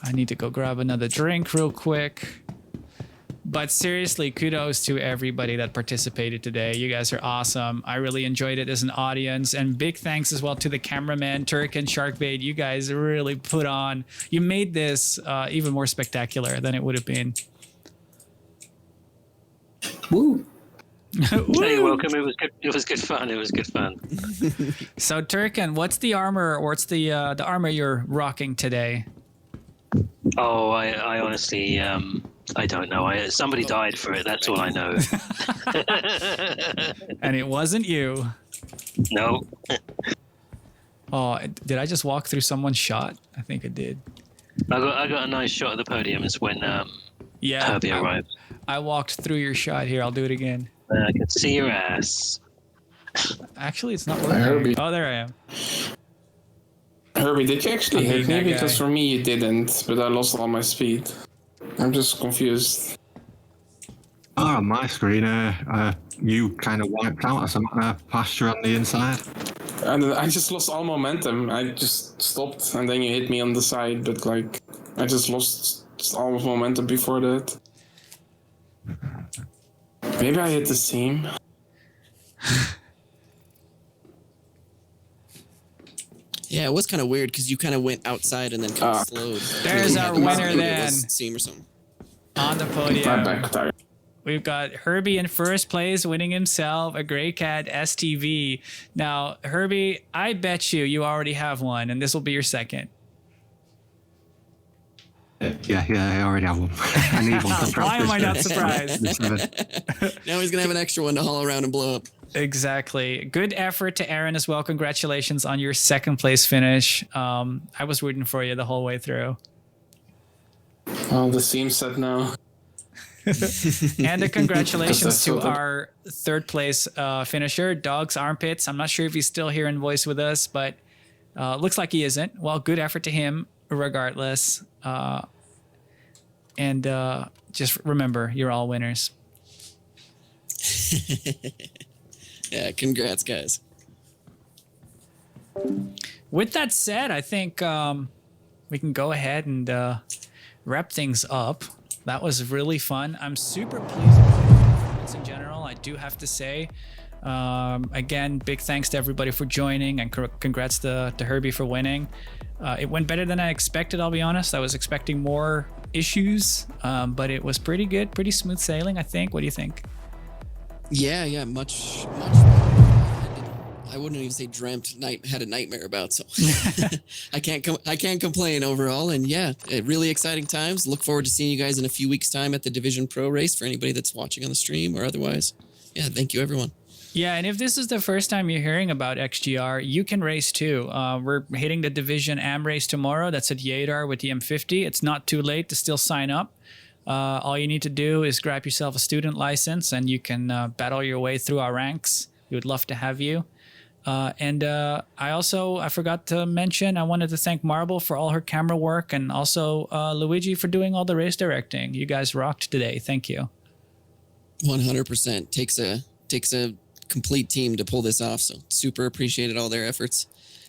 S1: I need to go grab another drink real quick. But seriously, kudos to everybody that participated today. You guys are awesome. I really enjoyed it as an audience. And big thanks as well to the cameraman, Turk and Sharkbait. You guys really put on. You made this even more spectacular than it would have been.
S5: Woo.
S13: Hey, welcome. It was good. It was good fun. It was good fun.
S1: So, Turkin, what's the armor, or what's the armor you're rocking today?
S13: Oh, I honestly, I don't know. Somebody died for it. That's all I know.
S1: And it wasn't you.
S13: No.
S1: Oh, did I just walk through someone's shot? I think I did.
S13: I got a nice shot at the podium. It's when Herbie arrived.
S1: I walked through your shot here. I'll do it again.
S13: I can see your ass.
S1: Actually, it's not working. Oh, there I am.
S12: Herbie, did you actually hit me? Because for me, you didn't, but I lost all my speed. I'm just confused.
S8: Oh, on my screen, you kind of wiped out some pasture on the inside.
S12: And I just lost all momentum. I just stopped, and then you hit me on the side, but like, I just lost all of momentum before that. Maybe I hit the seam.
S2: Yeah, it was kind of weird because you kind of went outside and then kind of slowed.
S1: There's our winner
S2: Maybe
S1: then.
S2: it was seam or something.
S1: On the
S12: My
S1: podium.
S12: back tired.
S1: We've got Herbie in first place, winning himself a Grey Cat STV. Now, Herbie, I bet you already have one, and this will be your second.
S8: Yeah, I already have one. I need one to
S1: Why am I not
S8: practice.
S1: surprised?
S2: Now he's going to have an extra one to haul around and blow up.
S1: Exactly. Good effort to Aaron as well. Congratulations on your second place finish. I was rooting for you the whole way through.
S12: Oh, the seam set now.
S1: And a congratulations to
S12: That's so
S1: our third place finisher, Dog's Armpits. I'm not sure if he's still here in voice with us, but looks like he isn't. Well, good effort to him regardless. And just remember, you're all winners.
S2: Yeah, congrats, guys.
S1: With that said, I think we can go ahead and wrap things up. That was really fun. I'm super pleased with the performance in general, I do have to say. Again, big thanks to everybody for joining, and congrats to Herbie for winning. It went better than I expected, I'll be honest. I was expecting more issues, but it was pretty good, pretty smooth sailing, I think. What do you think?
S2: Yeah, much. I wouldn't even say dreamt, had a nightmare about, so I can't complain overall. And yeah, really exciting times. Look forward to seeing you guys in a few weeks' time at the Division Pro race for anybody that's watching on the stream or otherwise. Yeah, thank you, everyone.
S1: Yeah, and if this is the first time you're hearing about XGR, you can race too. We're hitting the Division AM race tomorrow. That's at Yadar with the M50. It's not too late to still sign up. All you need to do is grab yourself a student license and you can battle your way through our ranks. We would love to have you. I forgot to mention, I wanted to thank Marble for all her camera work, and also Luigi for doing all the race directing. You guys rocked today. Thank you.
S2: 100%. Takes a complete team to pull this off, so super appreciated all their efforts.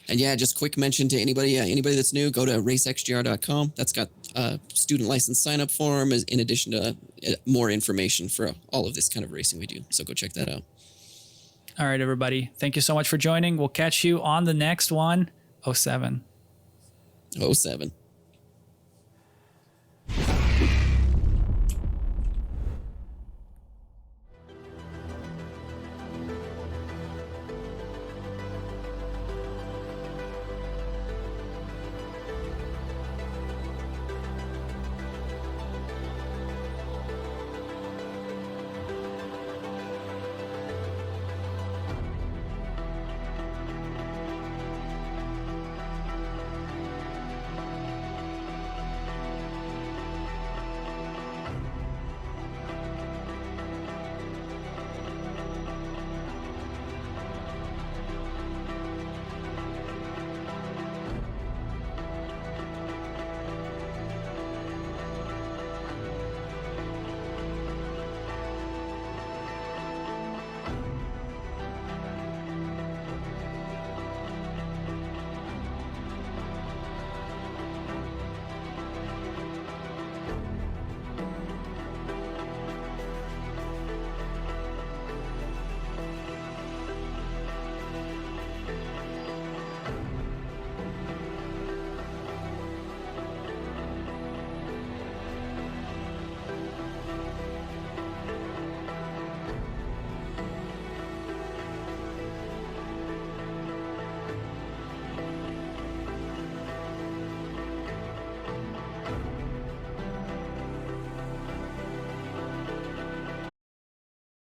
S2: And yeah, just quick mention to anybody that's new, go to racexgr.com. That's got a student license sign up form in addition to more information for all of this kind of racing we do. So go check that out.
S1: All right, everybody. Thank you so much for joining. We'll catch you on the next one. 07.
S2: 07.